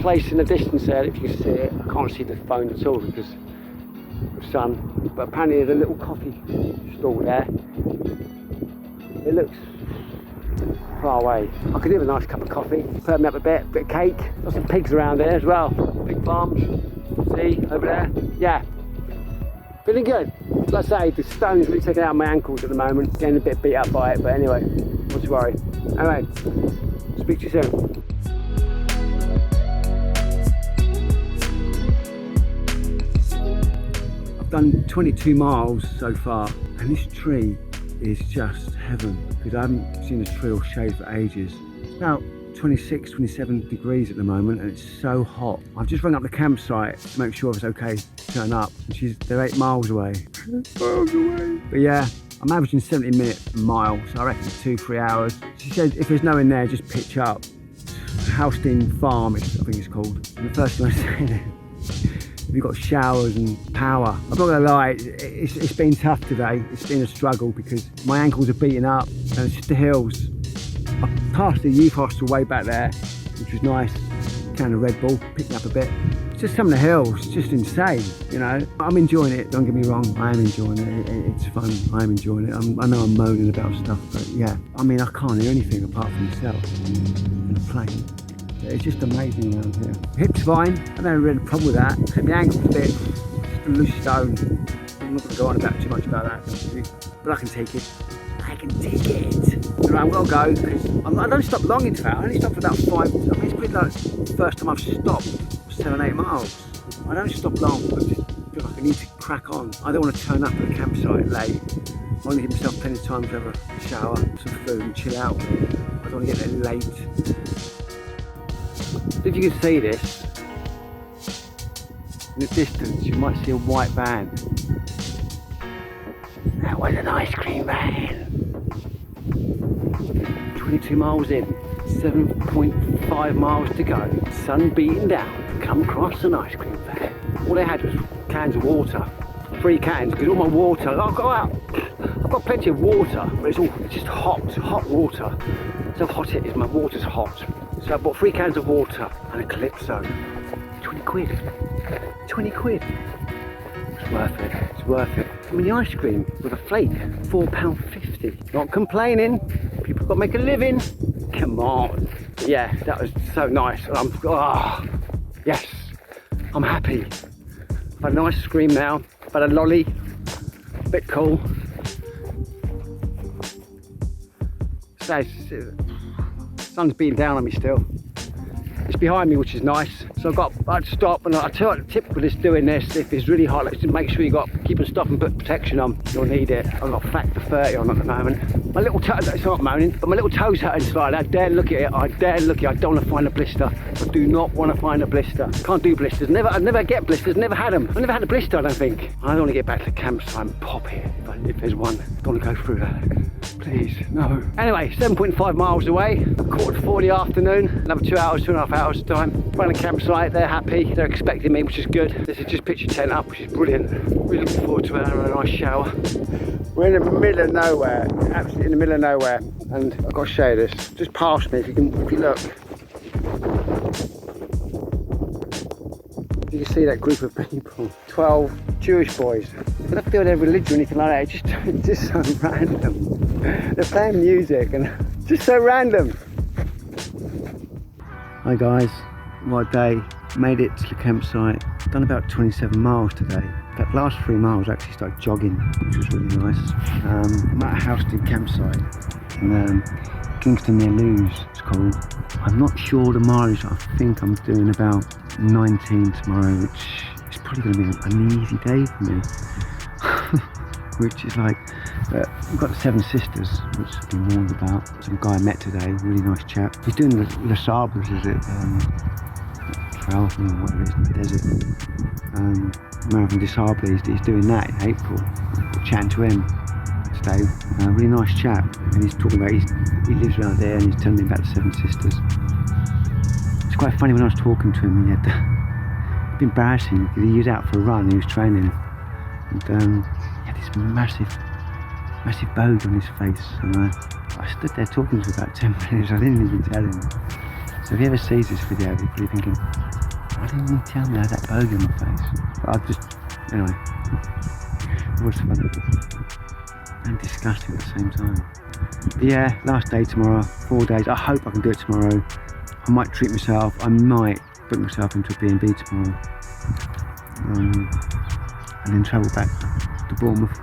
place in the distance there, if you can see it. I can't see the phone at all because of the sun, but apparently there's a little coffee stall there. It looks far away. I could do with a nice cup of coffee, perk me up a bit of cake. Got some pigs around there as well, pig farms. See, over there? Yeah. Feeling good. Like I say, the stone's really taking out my ankles at the moment. Getting a bit beat up by it, but anyway, not to worry. Anyway, speak to you soon. I've done 22 miles so far, and this tree is just heaven, because I haven't seen a tree or shade for ages. It's about 26, 27 degrees at the moment, and it's so hot. I've just rung up the campsite to make sure it's okay to turn up. They're 8 miles away. But yeah, I'm averaging 70 minutes a mile, so I reckon 2-3 hours. She said if there's no in there, just pitch up. Housestein Farm, I think it's called. And the first thing I say, we've got showers and power. I'm not gonna lie, it's been tough today. It's been a struggle because my ankles are beating up, and it's just the hills. I passed the youth hostel way back there, which was nice. Can of Red Bull, picked me up a bit. It's just some of the hills, just insane, you know. I'm enjoying it, don't get me wrong, I am enjoying it. It's fun, I am enjoying it. I know I'm moaning about stuff, but yeah. I mean, I can't hear anything apart from myself and the plane. It's just amazing around here. Hip's fine, I don't really have a problem with that. Except my ankle's a bit, just a loose stone. I'm not going to go on about too much about that, but I can take it. I can take it. Right, I'm gonna go because I don't stop long in fact. I only stopped for about 5. I mean, it's pretty like the first time I've stopped 7-8 miles. I don't stop long. I just feel like I need to crack on. I don't want to turn up at the campsite late. I want to give myself plenty of time to have a shower, some food and chill out. I don't want to get there late. If you can see this, in the distance you might see a white van. That was an ice cream van. 22 miles in, 7.5 miles to go. Sun beating down, come across an ice cream van. All they had was cans of water. 3 cans, because all my water, I've got plenty of water, but it's just hot water. So hot it is, my water's hot. So I bought 3 cans of water and a Calypso. 20 quid. 20 quid. It's worth it, it's worth it. I mean, the ice cream with a flake, £4.50. Not complaining, people got to make a living. Come on. Yeah, that was so nice. Yes, I'm happy. I've had an ice cream now, I've had a lolly, a bit cool. So, sun's beating down on me still. It's behind me, which is nice. So I'd stop, and I tell you the tip with this doing this, if it's really hot, just make sure you keep and stop and put protection on. You'll need it. I've got factor 30 on at the moment. My little toe, it's not moaning, but my little toe's hurting slightly. I dare look at it. I dare look at it. I don't want to find a blister. I do not want to find a blister. Can't do blisters. I never get blisters. Never had them. I've never had a blister, I don't think. I don't want to get back to the campsite and pop here if there's one. I don't want to go through that. Please, no. Anyway, 7.5 miles away, 4:45 in the afternoon, another 2 hours, 2.5 hours time. Running campsite, they're happy, they're expecting me, which is good. This is just pitch your tent up, which is brilliant. Really looking forward to having a nice shower. We're in the middle of nowhere, absolutely in the middle of nowhere, and I've got to show you this. Just past me, if you look. You can see that group of people, 12 Jewish boys. They don't feel their religion or anything like that, it's just so random. They're playing music and just so random. Hi guys, what a day. Made it to the campsite. Done about 27 miles today. That last 3 miles I actually started jogging, which was really nice. I'm at a Houston campsite in Kingston near Lewes, it's called. I'm not sure the mileage, I think I'm doing about 19 tomorrow, which is probably going to be an easy day for me. Which is like, we've got the 7 Sisters, which I've been warned about. Some guy I met today, really nice chap. He's doing the Les Sabres, is it? Trail thing or whatever it is in the desert. Marathon des Sables, he's doing that in April. Chatting to him today, really nice chap. And he's talking about, he lives around there and he's telling me about the 7 Sisters. It's quite funny when I was talking to him, he had, it'd been embarrassing because he was out for a run, he was training. And he had this massive bogue on his face, and I stood there talking to him for about 10 minutes. I didn't even tell him. So if he ever sees this video, he'll be thinking, why didn't you tell me I had that bogue on my face? But anyway, it was funny and disgusting at the same time. But yeah, last day tomorrow, 4 days. I hope I can do it tomorrow. I might treat myself. I might book myself into a B&B tomorrow, and then travel back to Bournemouth,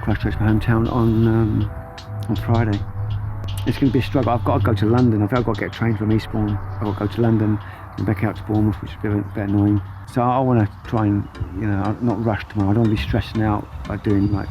Christchurch, my hometown, on Friday. It's going to be a struggle. I've got to go to London. I've got to get a train from Eastbourne. I've got to go to London and back out to Bournemouth, which is a bit annoying. So I want to try and, not rush tomorrow. I don't want to be stressing out by doing like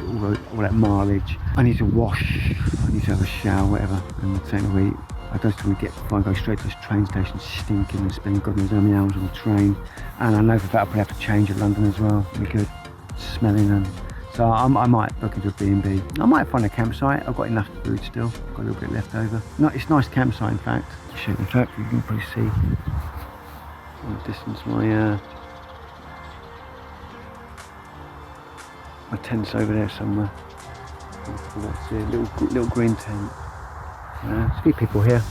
all that mileage. I need to wash. I need to have a shower, whatever, and something to eat. I just want to go straight to this train station, stinking and spending God knows how many hours on the train. And I know for that I'll probably have to change at London as well. It'll be good, smelling and. So I might book into a B&B. I might find a campsite. I've got enough food still. Got a little bit left over. No, it's a nice campsite, in fact. Shit, in fact, you can probably see in the distance my tent's over there somewhere. That's it, little green tent. There's a few people here.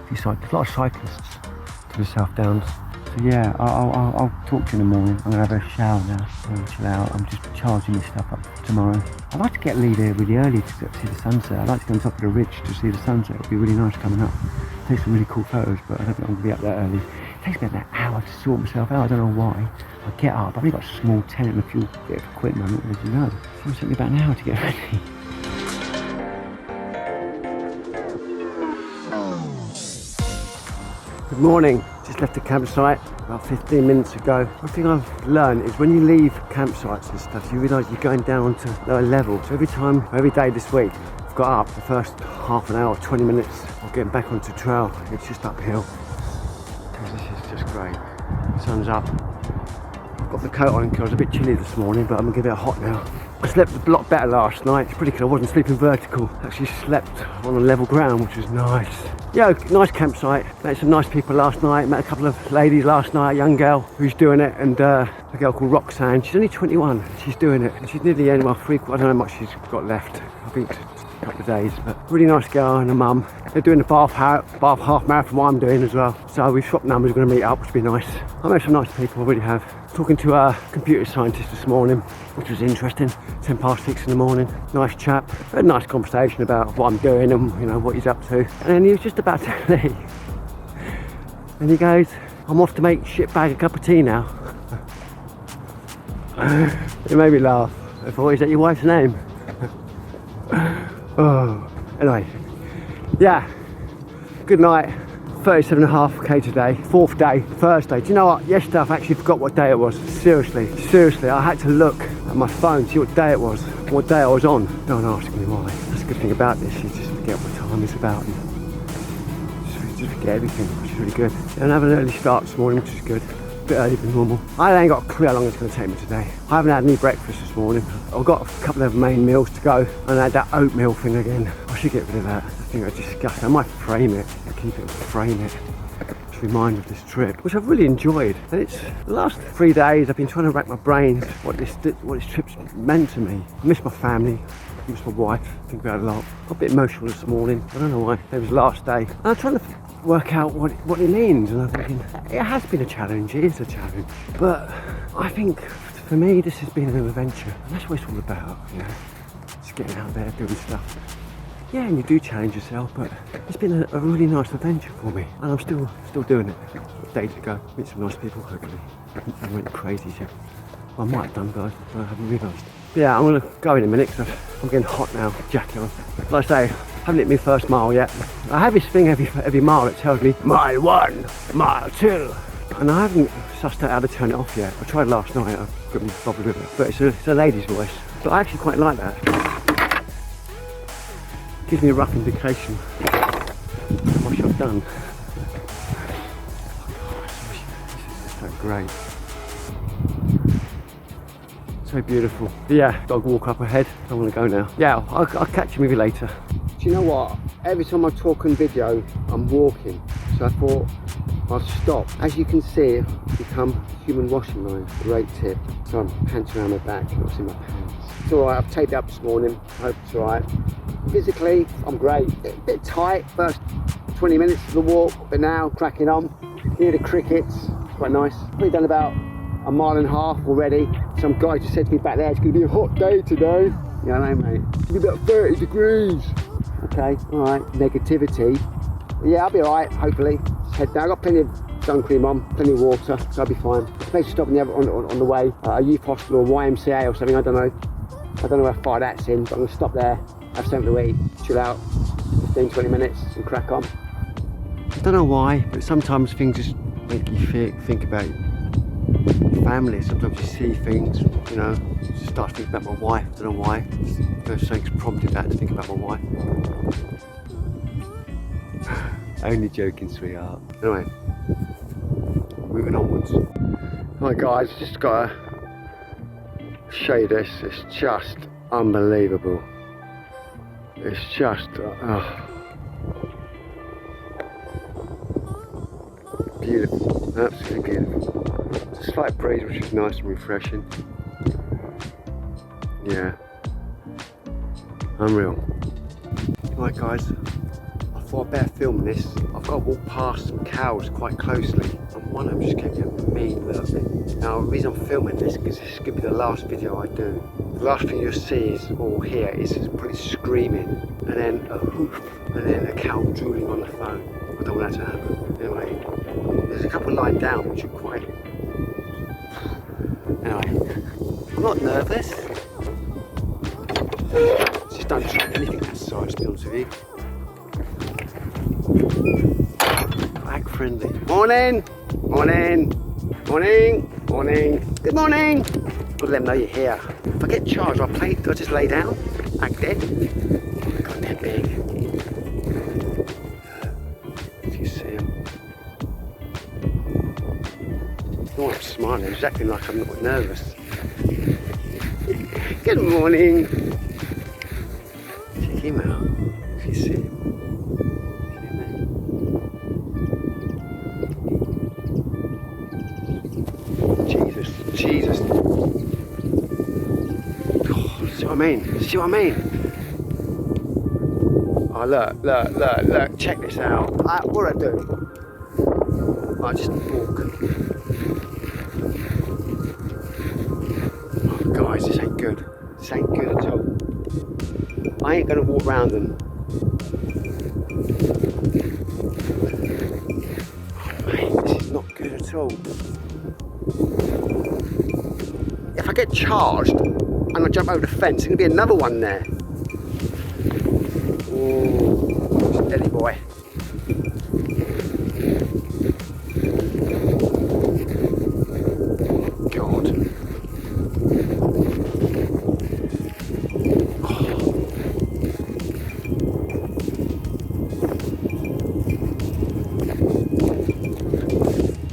There's a lot of cyclists to the Southdowns. So yeah, I'll talk to you in the morning. I'm going to have a shower now and chill out. I'm just charging this stuff up tomorrow. I'd like to leave here really early to see the sunset. I'd like to go on top of the ridge to see the sunset. It would be really nice coming up. Take some really cool photos, but I don't think I'm going to be up that early. It takes me about an hour to sort myself out. I don't know why. I get up, I've only got a small tent and a few bit of equipment, as you know. So it took me about an hour to get ready. Good morning. Just left the campsite about 15 minutes ago. One thing I've learned is when you leave campsites and stuff, you realise you're going down to lower level. So every day this week, I've got up the first half an hour, 20 minutes of getting back onto trail. It's just uphill. This is just great. Sun's up. I've got the coat on because I was a bit chilly this morning, but I'm gonna get it hot now. I slept a lot better last night. It's pretty cool. I wasn't sleeping vertical. Actually slept on a level ground, which was nice. Yeah, nice campsite. Met some nice people last night. Met a couple of ladies last night. A young girl who's doing it, and a girl called Roxanne. She's only 21. She's doing it, and she's nearly end. Well, I don't know how much she's got left. I think a couple of days, but really nice girl and a mum. They're doing the Bath half marathon, what I'm doing as well. So we've swapped numbers. We're going to meet up, which will be nice. I met some nice people. I really have. Talking to a computer scientist this morning, which was interesting. 10 past 6 in the morning. Nice chap. We had a nice conversation about what I'm doing and what he's up to. And then he was just about to leave. And he goes, I'm off to make shitbag a cup of tea now. It made me laugh. I thought, is that your wife's name? Oh, anyway, yeah, good night. 37.5k today, 4th day, Thursday. Do you know what? Yesterday I actually forgot what day it was. Seriously, I had to look at my phone, see what day it was, what day I was on. Don't ask me why. That's a good thing about this, you just forget what time it's about. And just forget everything, which is really good. And I have an early start this morning, which is good. A bit earlier than normal. I ain't got a clue how long it's going to take me today. I haven't had any breakfast this morning. I've got a couple of main meals to go, and I had that oatmeal thing again. I should get rid of that. I think I disgusting. I might frame it. I keep it and frame it to remind me of this trip, which I've really enjoyed. And it's the last 3 days I've been trying to rack my brains what this trip's meant to me. I miss my family. I miss my wife. I think about it a lot. I got a bit emotional this morning. I don't know why. It was the last day. And I'm trying to work out what it means, and I'm thinking it has been a challenge, it is a challenge, but I think for me this has been an adventure, and that's what it's all about, just getting out there doing stuff. Yeah, and you do challenge yourself, but it's been a really nice adventure for me, and I'm still doing it. Days to go, meet some nice people hopefully. I went crazy yet. Well, I might have done, but I haven't realised. Yeah, I'm gonna go in a minute because I'm getting hot now. Jacket on. Like I say, I haven't hit my first mile yet. I have this thing every mile that tells me mile 1, mile 2, and I haven't sussed out how to turn it off yet. I tried last night. I couldn't bother with it, but it's a lady's voice. But I actually quite like that. Gives me a rough indication of how much I've done. This is so great. So beautiful. But yeah, got to walk up ahead. I want to go now. Yeah, I'll catch you maybe later. Do you know what? Every time I talk on video, I'm walking. So I thought I'll stop. As you can see, I've become human washing line. Great tip. So I'm pants around my back. You can see my pants. It's alright. I've taped it up this morning. I hope it's alright. Physically, I'm great. A bit tight first 20 minutes of the walk, but now cracking on. Hear the crickets. It's quite nice. We've done about a mile and a half already. Some guy just said to me back there, it's going to be a hot day today. Yeah, I know, mate. It's going to be about 30 degrees. Okay, alright. Negativity. Yeah, I'll be alright, hopefully. Just head down. I've got plenty of sun cream on, plenty of water, so I'll be fine. Maybe stop on the way. A youth hospital or YMCA or something, I don't know. I don't know how far that's in, but I'm going to stop there, have something to eat, chill out, 15-20 minutes and crack on. I don't know why, but sometimes things just make you think about family. Sometimes you see things, just start thinking about my wife. I don't know why. Something's prompted that to think about my wife. Only joking, sweetheart. Anyway, moving onwards. Alright guys, just gotta show you this. It's just unbelievable. It's just beautiful, absolutely beautiful. It's a slight breeze, which is nice and refreshing. Yeah, unreal. Right guys, I thought I'd better film this. I've got to walk past some cows quite closely, and one of them just kept getting mean a little bit. Now the reason I'm filming this, because this is going to be the last video I do. The last thing you'll see is, or hear, is probably screaming, and then a hoof, and then a cow drooling on the phone. I don't want that to happen. Anyway, there's a couple lying down which are quite... Anyway, I'm not nervous. Just don't try anything that size, to be honest with you. Back 3 friendly. Morning, morning, morning, morning. Good morning. Gotta let them know you're here. If I get charged, do I just lay down? Act dead? God, they're big. If you see them. Oh, I'm smiling, exactly like I'm not nervous. Good morning. Check him out, if you see him. Jesus. Oh, see what I mean? See what I mean? Oh, look. Check this out. What do I do? I just walk. Oh, guys, this ain't good. This ain't good at all. I ain't gonna walk around them. Oh, mate, this is not good at all. If I get charged and I jump over the fence, there's going to be another one there. Oh, steady boy. God.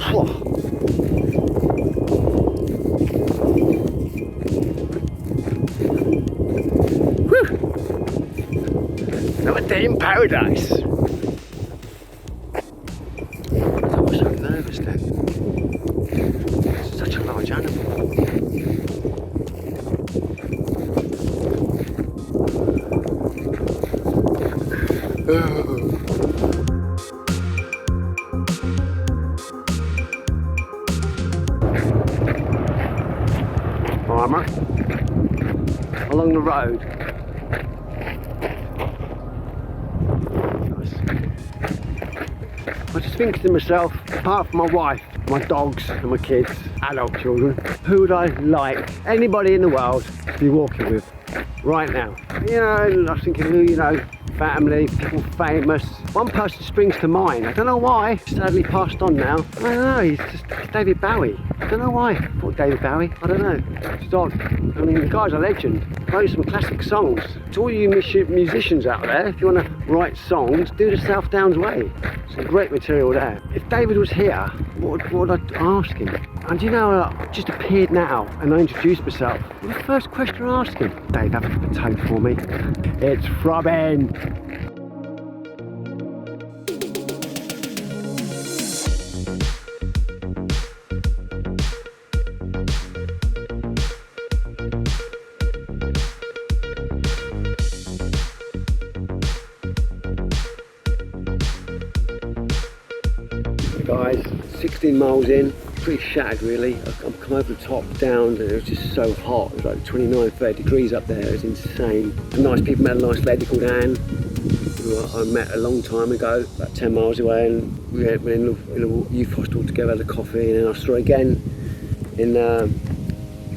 Oh. Another day in paradise. I was so nervous then. It's such a large animal. Farmer. Along the road. I just think to myself, apart from my wife, my dogs and my kids, adult children, who would I like, anybody in the world, to be walking with right now? You know, I was thinking, you know, family, people famous. One person springs to mind. I don't know why. Sadly passed on now. I don't know. He's just David Bowie. I don't know why. I thought David Bowie. I don't know. It's odd. I mean, the guy's a legend. Wrote some classic songs. To all you musicians out there, if you want to write songs, do the Southdowns way. Some great material there. If David was here, what would I ask him? And you know, I just appeared now and I introduced myself. The first question I asked him, Dave, have a potato for me. It's throbbing. Guys, 16 miles in, pretty shattered really. I've come over the top, down, and it was just so hot. It was like 29, 30 degrees up there, it was insane. Some nice people, met a nice lady called Anne, who I met a long time ago, about 10 miles away, and we went in a youth hostel together, had a coffee, and then I saw her again in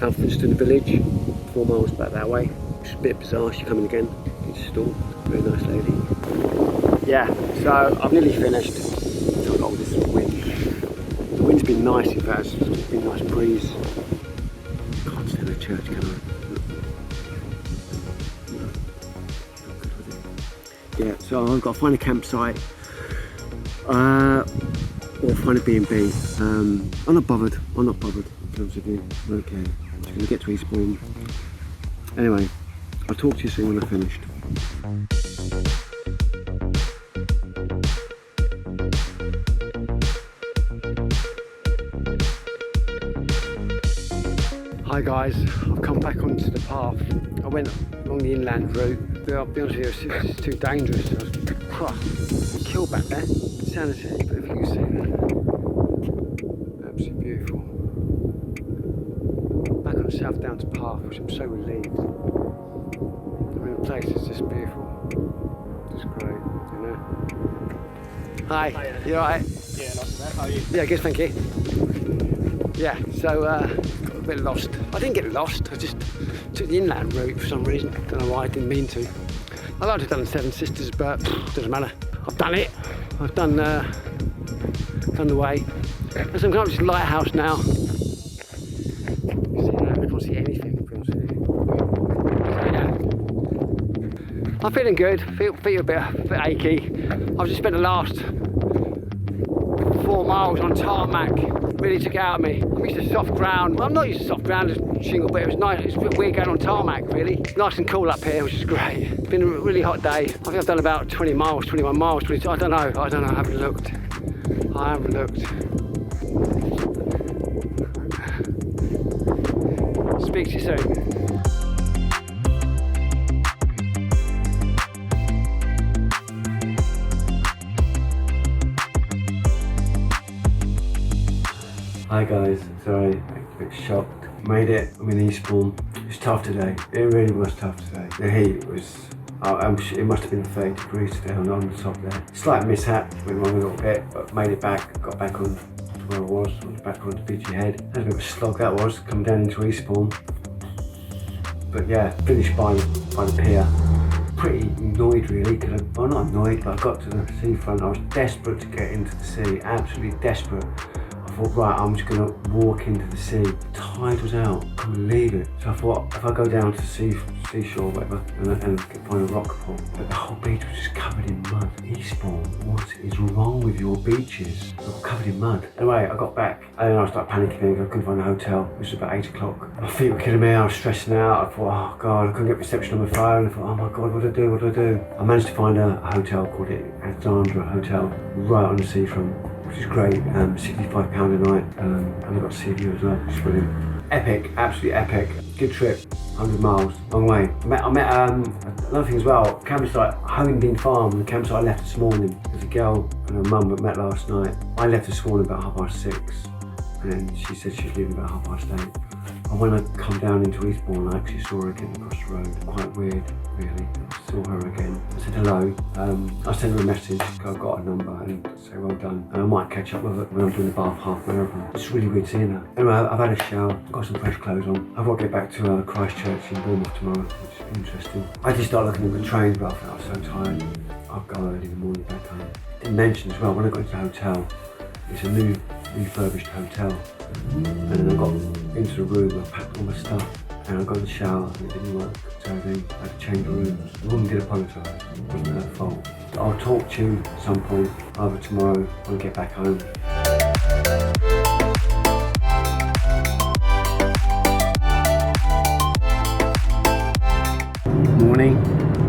Alphinston village, 4 miles back that way. It's a bit bizarre, she's coming again, it's still a very nice lady. Yeah, so I've nearly finished. Oh, this wind. The wind's been nice, in fact, it's been a nice breeze. Can't stand the church, can I? No. Yeah, so I've got to find a campsite, or find a B&B. I'm not bothered, to be honest with you. Okay, I'm just going to get to Eastbourne. Anyway, I'll talk to you soon when I've finished. Hi guys, I've come back onto the path. I went along the inland route, but I'll be honest with you, it's just too dangerous. I was killed back there. Insanity, but if you can see that. Absolutely beautiful. Back on the Southdowns path, which I'm so relieved. I mean, the place is just beautiful. Just great, you know. Hi, you alright? Yeah, not too bad. How are you? Yeah, good, thank you. Yeah, so got a bit lost. I didn't get lost, I just took the inland route for some reason. Don't know why, I didn't mean to. I'd like to have done the Seven Sisters, but doesn't matter. I've done it. I've done on the way. And so I'm going to this lighthouse now. I can't see anything, to be honest with you. So yeah, I'm feeling good. Feel a bit achy. I've just spent the last 4 miles on tarmac. Really took it out of me. I'm used to soft ground. Well, I'm not used to soft ground, just shingle, but it was nice. It's a bit weird going on tarmac, really. Nice and cool up here, which is great. It's been a really hot day. I think I've done about 20 miles, 21 miles, 22. I don't know, I haven't looked. Speak to you soon. Hi guys, sorry, I'm a bit shocked. Made it, I'm in Eastbourne. It's tough today, it really was tough today. The heat was, I'm sure it must have been 30 degrees today on the top there. Slight mishap, went wrong a little bit, but made it back, got back on to where I was back on to Beachy Head. That was a bit of a slog that was, coming down into Eastbourne. But yeah, finished by the pier. Pretty annoyed really, well not annoyed, but I got to the seafront. I was desperate to get into the sea, absolutely desperate. I thought, right, I'm just gonna walk into the sea. The tide was out, couldn't believe it. So I thought, if I go down to seashore or whatever, and find a rock pool, but the whole beach was just covered in mud. Eastbourne, what is wrong with your beaches? They're all covered in mud. Anyway, I got back, and then I started panicking. I couldn't find a hotel. It was about 8 o'clock. My feet were killing me, I was stressing out. I thought, oh God, I couldn't get reception on my phone. I thought, oh my God, what do I do? I managed to find a hotel called it Alexandra Hotel, right on the seafront, which is great, £65 a night, and I got a sea view as well, which is brilliant. Epic, absolutely epic. Good trip, 100 miles, long way. I met another thing as well, campsite, Homing Farm, the campsite I left this morning. There's a girl and her mum that met last night. I left this morning about 6:30, and then she said she's leaving about 8:30. And when I come down into Eastbourne, I actually saw her again across the road. Quite weird, really. I saw her again. I said hello. I sent her a message. I've got her number and say well done. And I might catch up with her when I'm doing the Bath Half Marathon. It's really weird seeing her. Anyway, I've had a shower, got some fresh clothes on. I've got to get back to Christchurch in Bournemouth tomorrow, which is interesting. I just started looking at the train, but I felt I was so tired. I'll go early in the morning back home. Didn't mention as well, when I got into the hotel, it's a new refurbished hotel. And then I got into the room, I packed all my stuff, and I got in the shower and it didn't work. So I had to change rooms. The woman did apologise, it wasn't her fault. I'll talk to you at some point, either tomorrow when I get back home. Morning.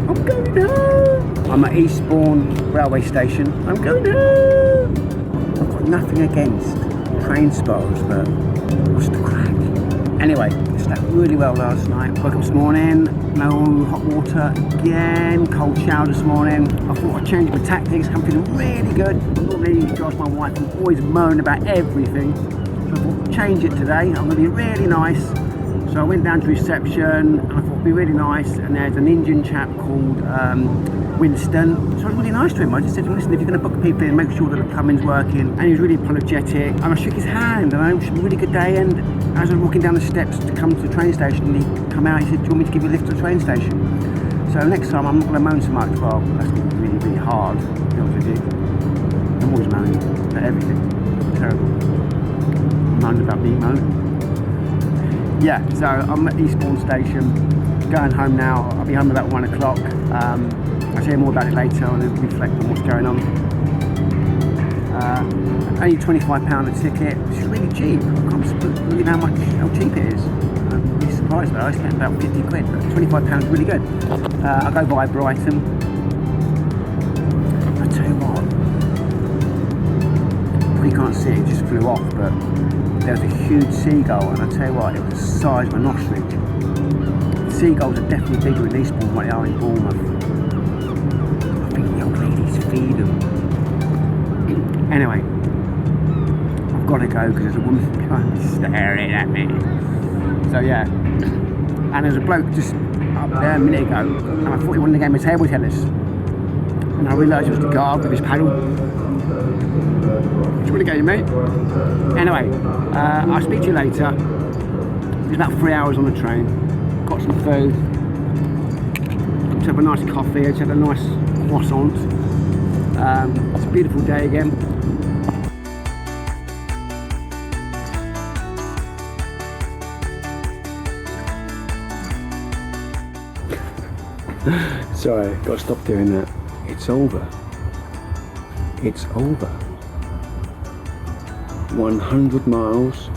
I'm going home. I'm at Eastbourne railway station. I'm going home. I've got nothing against train spotters, but what's the crack? Anyway, slept really well last night. Woke up this morning, no hot water again, cold shower this morning. I thought I'd change my tactics, I'm feeling really good. Normally, Josh, my wife, I'm always moaning about everything. So I thought, change it today, I'm gonna be really nice. So I went down to reception, and I thought it'd be really nice, and there's an Indian chap called Winston. So I was really nice to him. I just said to him, listen, if you're going to book people in, make sure that the plumbing's working. And he was really apologetic. And I shook his hand, and I wished him a really good day. And as I was walking down the steps to come to the train station, he come out, he said, do you want me to give you a lift to the train station? So next time, I'm not going to moan so much. Well, that's going to be really, really hard, to be honest with you. I'm always moaning about everything. Terrible. Moaning about being moaning. Yeah, so I'm at Eastbourne station, going home now. I'll be home about 1 o'clock. I'll share more about it later and reflect on what's going on. Only £25 a ticket, which is really cheap. I can't believe how cheap it is. I'm really surprised though. I spent about 50 quid, but £25 is really good. I'll go via Brighton. I tell you what, you can't see it, just flew off, but there was a huge seagull, and I tell you what, it was the size of an ostrich. The seagulls are definitely bigger in Eastbourne than what they are in Bournemouth. I think the old ladies feed them. Anyway, I've got to go because there's a woman behind me staring at me. So yeah, and there's a bloke just up there a minute ago, and I thought he wanted to game of table tennis. And I realised it was the guard with his paddle. Do you want a game, mate? Anyway, I'll speak to you later. It's about 3 hours on the train. Got some food. Just have a nice coffee. Just have a nice croissant. It's a beautiful day again. Sorry, got to stop doing that. It's over. It's over. 100 miles,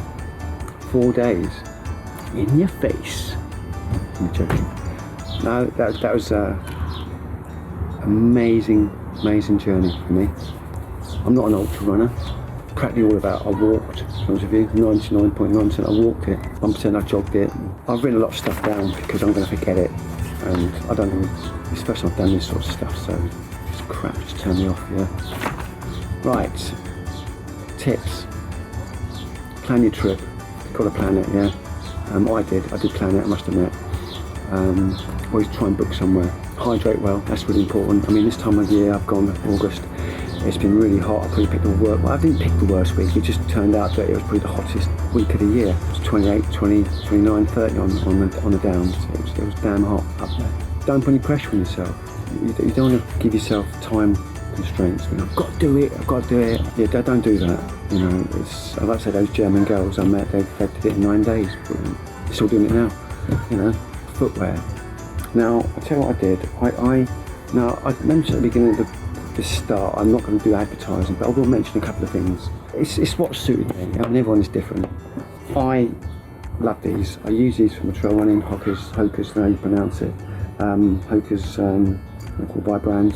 4 days. In your face. I'm joking. No, that was amazing journey for me. I'm not an ultra runner. Practically all about I walked, to be honest with you. 99.9% I walked it, 1% I jogged it. I've written a lot of stuff down because I'm going to forget it, and I don't know, it's the first time I've done this sort of stuff, so it's crap, just turn me off, yeah. Right, tips. Plan your trip. You've got to plan it, yeah. I did plan it, I must admit. Always try and book somewhere. Hydrate well, that's really important. I mean, this time of year, I've gone August, it's been really hot. I probably picked the worst, well, I didn't pick the worst week, it just turned out that it was probably the hottest week of the year. It was 28, 20, 29, 30 on the downs. It was damn hot up there. Don't put any pressure on yourself. You don't want to give yourself time constraints. I've got to do it. Yeah, don't do that. You know, it's, I'd like to say those German girls I met, they did it in 9 days. They're still doing it now. You know, footwear. Now, I'll tell you what I did. I mentioned at the beginning of the start, I'm not going to do advertising, but I will mention a couple of things. It's what suited me. I mean, everyone is different. I love these. I use these for my trail running. Hokers, how you pronounce it. Hokers, by brand.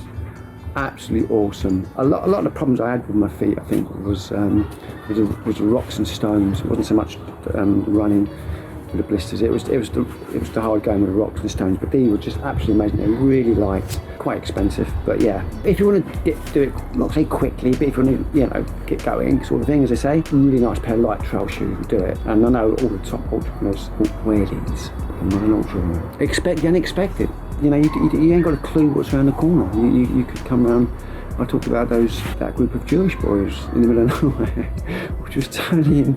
Absolutely awesome. A lot of the problems I had with my feet, I think, was the rocks and stones. It wasn't so much running with the blisters. It was the hard going with the rocks and stones. But these were just absolutely amazing. They're really light, quite expensive. But yeah, if you want to do it, not say quickly, but if you want to, get going, sort of thing, as I say, really nice pair of light trail shoes to do it. And I know all the top ultras wear these. I'm not an ultra runner. Expect the unexpected. You ain't got a clue what's around the corner. You could come around. I talked about that group of Jewish boys in the middle of nowhere, which was totally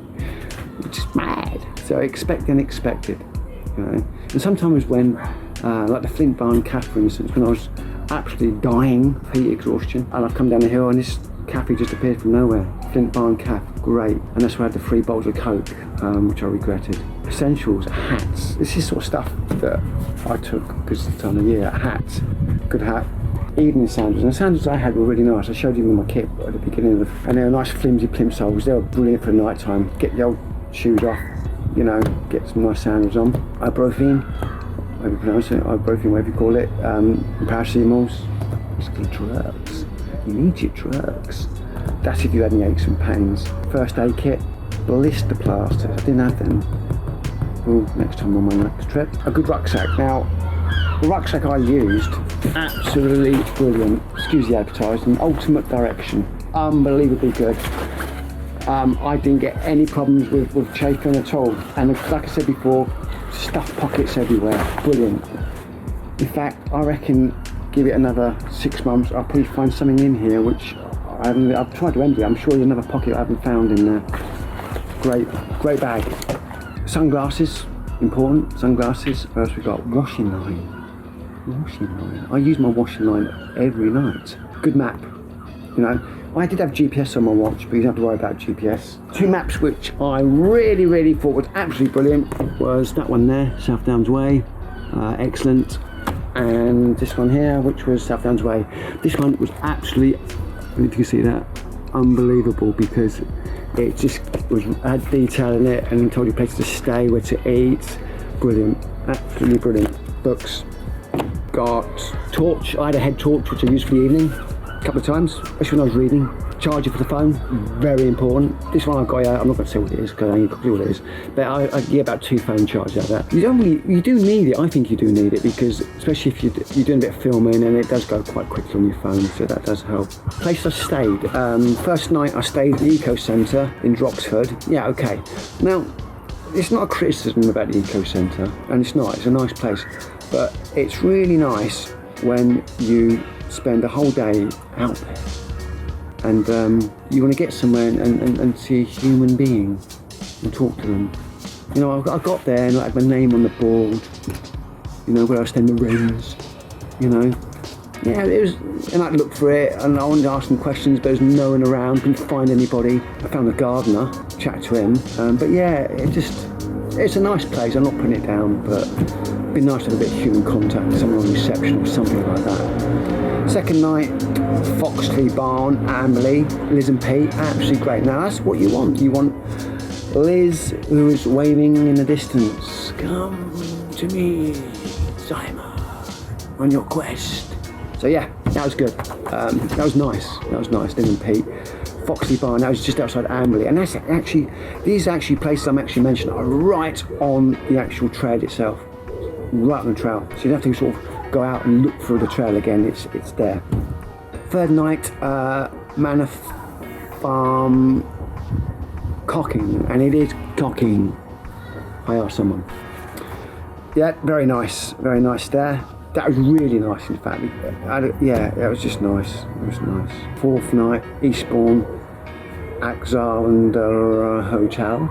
just mad. So expect the unexpected, And sometimes when, like the Flint Barn Calf, for instance, when I was absolutely dying of heat exhaustion, and I've come down the hill and this cafe just appeared from nowhere. Flint Barn Calf, great. And that's where I had the 3 bottles of Coke, which I regretted. Essentials, hats. This is sort of stuff that I took because it's the time of year. Hats, good hat. Evening sandals, and the sandals I had were really nice. I showed you in my kit at the beginning and they were nice flimsy plimp soles. They were brilliant for the night time. Get the old shoes off, get some nice sandals on. Ibuprofen, whatever you pronounce it, ibuprofen, whatever you call it. Paracetamols, basically drugs. You need your drugs. That's if you had any aches and pains. First aid kit, blister plasters. I didn't have them. Well, next time on my next trip. A good rucksack. Now, the rucksack I used, absolutely brilliant. Excuse the advertising. Ultimate direction. Unbelievably good. I didn't get any problems with chafing at all. And like I said before, stuffed pockets everywhere. Brilliant. In fact, I reckon give it another 6 months, I'll probably find something in here which I've tried to empty. I'm sure there's another pocket I haven't found in there. Great bag. Sunglasses, important. Sunglasses. First we've got washing line. I use my washing line every night. Good map. I did have GPS on my watch, but you don't have to worry about GPS. 2 maps which I really thought was absolutely brilliant was that one there, Southdowns Way, excellent, and this one here, which was Southdowns Way. This one was absolutely, if you can see that, unbelievable, because it just had detail in it and told you places to stay, where to eat. Brilliant, absolutely brilliant. Books. Got torch. I had a head torch which I used for the evening a couple of times, especially when I was reading. Charger for the phone, very important. This one I've got here, I'm not going to say what it is because I ain't got clue what it is, but I get about 2 phone charges out of that. You do need it. I think you do need it, because especially if you're doing a bit of filming, and it does go quite quickly on your phone, so that does help. Place I stayed. First night I stayed at the Eco Centre in Droxford. Yeah, okay. Now, it's not a criticism about the Eco Centre, and it's not. It's a nice place. But it's really nice when you spend a whole day out there and you want to get somewhere and see a human being and talk to them. I got there and I had my name on the board, where I stand the rings, Yeah, it was, and I looked for it and I wanted to ask them questions, but there was no one around, couldn't find anybody. I found the gardener, chatted to him, but yeah, it's a nice place, I'm not putting it down, but be nice to have a bit of human contact, someone on reception or something like that. Second night, Foxley Barn, Amberley, Liz and Pete, absolutely great. Now that's what you want. You want Liz, who is waving in the distance. Come to me, Simon, on your quest. So yeah, that was good. That was nice. Liz and Pete. Foxley Barn, that was just outside Amberley, and that's actually, these actually places I'm actually mentioning are right on the actual trail itself, right on the trail, so you don't have to sort of go out and look for the trail again, it's there. Third night, Manor Farm Cocking, and it is cocking. I asked someone. Yeah, very nice there. That was really nice, in fact. Yeah, that was just nice. It was nice. Fourth night, Eastbourne, Axar Hotel.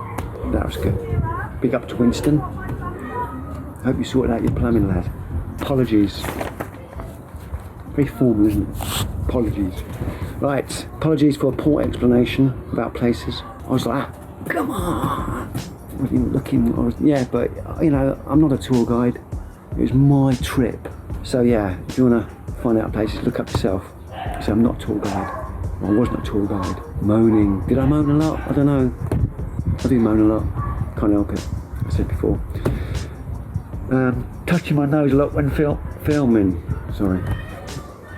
That was good. Big up to Winston. Hope you sorted out your plumbing, lad. Apologies. Very formal, isn't it? Apologies. Right, apologies for a poor explanation about places. I was like, come on. What are you looking? Yeah, but you know, I'm not a tour guide. It was my trip. So yeah, if you want to find out places, look up yourself. So I'm not a tour guide. Well, I was not a tour guide. Moaning. Did I moan a lot? I don't know. I do moan a lot. Can't help it. I said before. Touching my nose a lot when filming. Sorry.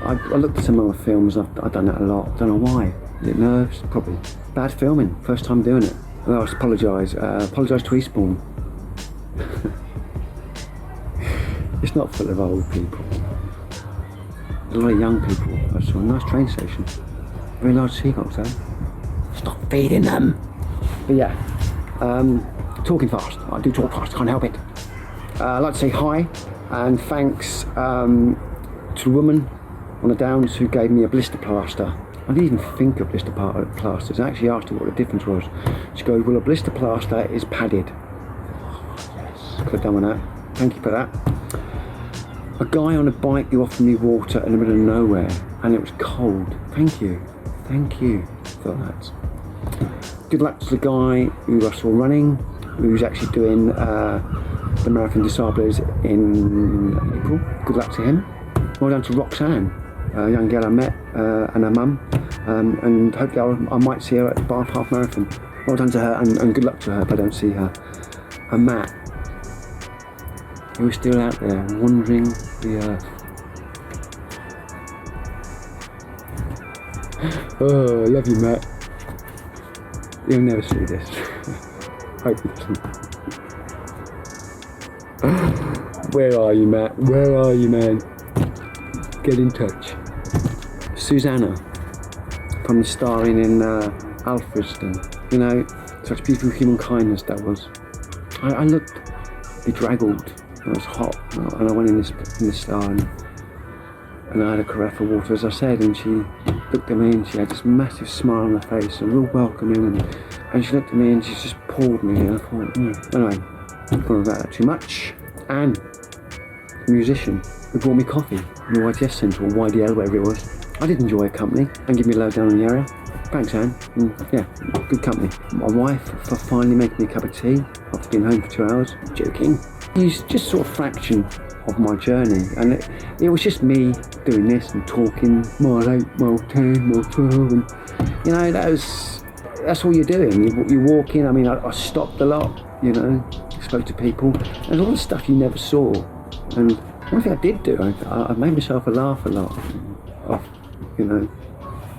I looked at some other films. I've done that a lot. I don't know why. Is it nerves? Probably. Bad filming. First time doing it. Well, I apologise. Apologise to Eastbourne. It's not full of old people. There's a lot of young people. I saw a nice train station. Very large seagulls though. Stop feeding them. But yeah, talking fast. I do talk fast, can't help it. I'd like to say hi and thanks to the woman on the Downs who gave me a blister plaster. I didn't even think of blister plasters. I actually asked her what the difference was. She goes, well, a blister plaster is padded. Oh, yes, could have done with that. Thank you for that. A guy on a bike who offered me water in the middle of nowhere and it was cold. Thank you for that. Good luck to the guy who I saw running, who's actually doing the Marathon des Sables in April. Good luck to him. Well done to Roxanne, a young girl I met, and her mum, and hopefully I might see her at the Bath Half Marathon. Well done to her, and good luck to her if I don't see her. And Matt, who is still out there wandering the earth. Oh, I love you, Matt. You'll never see this. Hope he doesn't. Where are you, Matt? Where are you, man? Get in touch. Susanna, from starring in Alfredston. You know, such beautiful human kindness that was. I looked bedraggled. It was hot, and I went in the star, and I had a carafe of water, as I said, and she looked at me, and she had this massive smile on her face, a real welcoming, and she looked at me, and she just poured me, and I thought, anyway, I'm not about that too much. And the musician who brought me coffee in the YTS Centre, or YDL, wherever it was. I did enjoy her company, and give me a lowdown on the area. Thanks, Anne. Yeah, good company. My wife for finally making me a cup of tea after being home for 2 hours. Joking. It's just sort of fraction of my journey, and it was just me doing this and talking mile 8, mile 10, mile 12, and you know, that's all you're doing. You're walking. I mean, I stopped a lot, you know, spoke to people. There's all the stuff you never saw, and one thing I did do, I made myself laugh a lot. You know,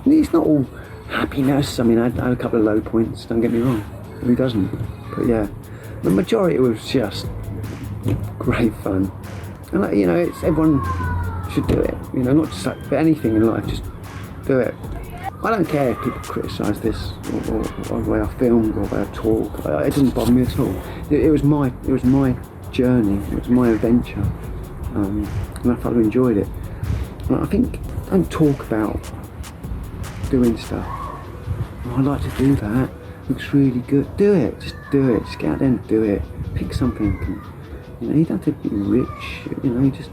and it's not all happiness. I mean, I had a couple of low points. Don't get me wrong. Who doesn't? But yeah, the majority was just great fun, and you know, it's everyone should do it. You know, not just like for anything in life, just do it. I don't care if people criticise this or the way I filmed or the way I talk. It doesn't bother me at all. It was my journey. It was my adventure, and I thought I enjoyed it. And I think don't talk about doing stuff. Oh, I'd like to do that. Looks really good. Do it. Just do it. Just get out there and do it. Pick something. You know, you don't have to be rich. You know, just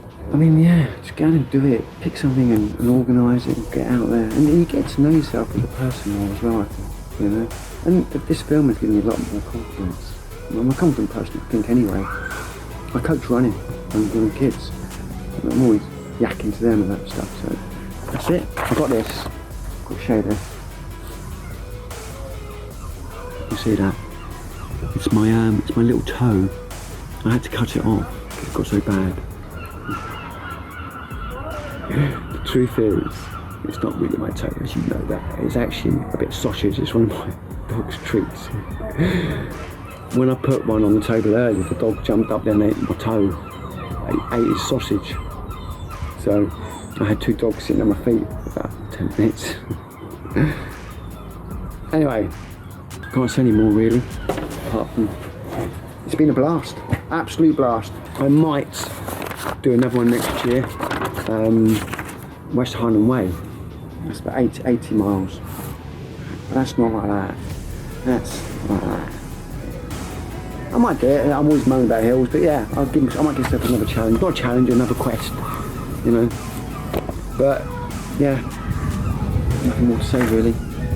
go out and do it. Pick something and organise it and get out there. And you get to know yourself as a person more as well, I think. You know. And this film has given me a lot more confidence. I'm a confident person, I think, anyway. I coach running and young kids. And I'm always yakking to them and that stuff. So that's it. I got this. Got to show you this. You see that? It's my little toe. I had to cut it off because it got so bad. The truth is, it's not really my toe, as you know that. It's actually a bit of sausage. It's one of my dog's treats. When I put one on the table earlier, the dog jumped up there and ate my toe. Ate his sausage. So I had 2 dogs sitting on my feet for about 10 minutes. Anyway, can't say any more really, apart from it's been a blast, absolute blast. I might do another one next year, West Highland Way. That's about 80 miles. But that's not like that. That's like that. I might do it. I'm always moaning about hills, but yeah, I might give myself another challenge. Not a challenge, another quest, you know. But yeah, nothing more to say really.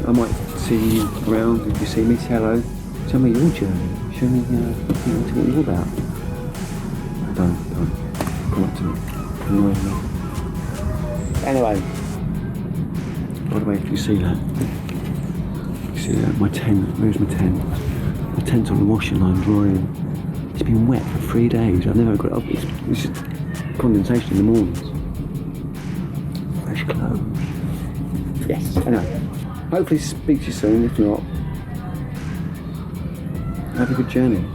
I might see you around. If you see me, say hello. Tell me your journey. Show me what you're all about. Don't come up to me. Annoy me. Anyway, by the way, if you see that, my tent. Where's my tent? My tent's on the washing line drying. It's been wet for 3 days. I've never got it up. It's just condensation in the mornings. Fresh clothes. Yes. Anyway, hopefully speak to you soon. If not, have a good journey.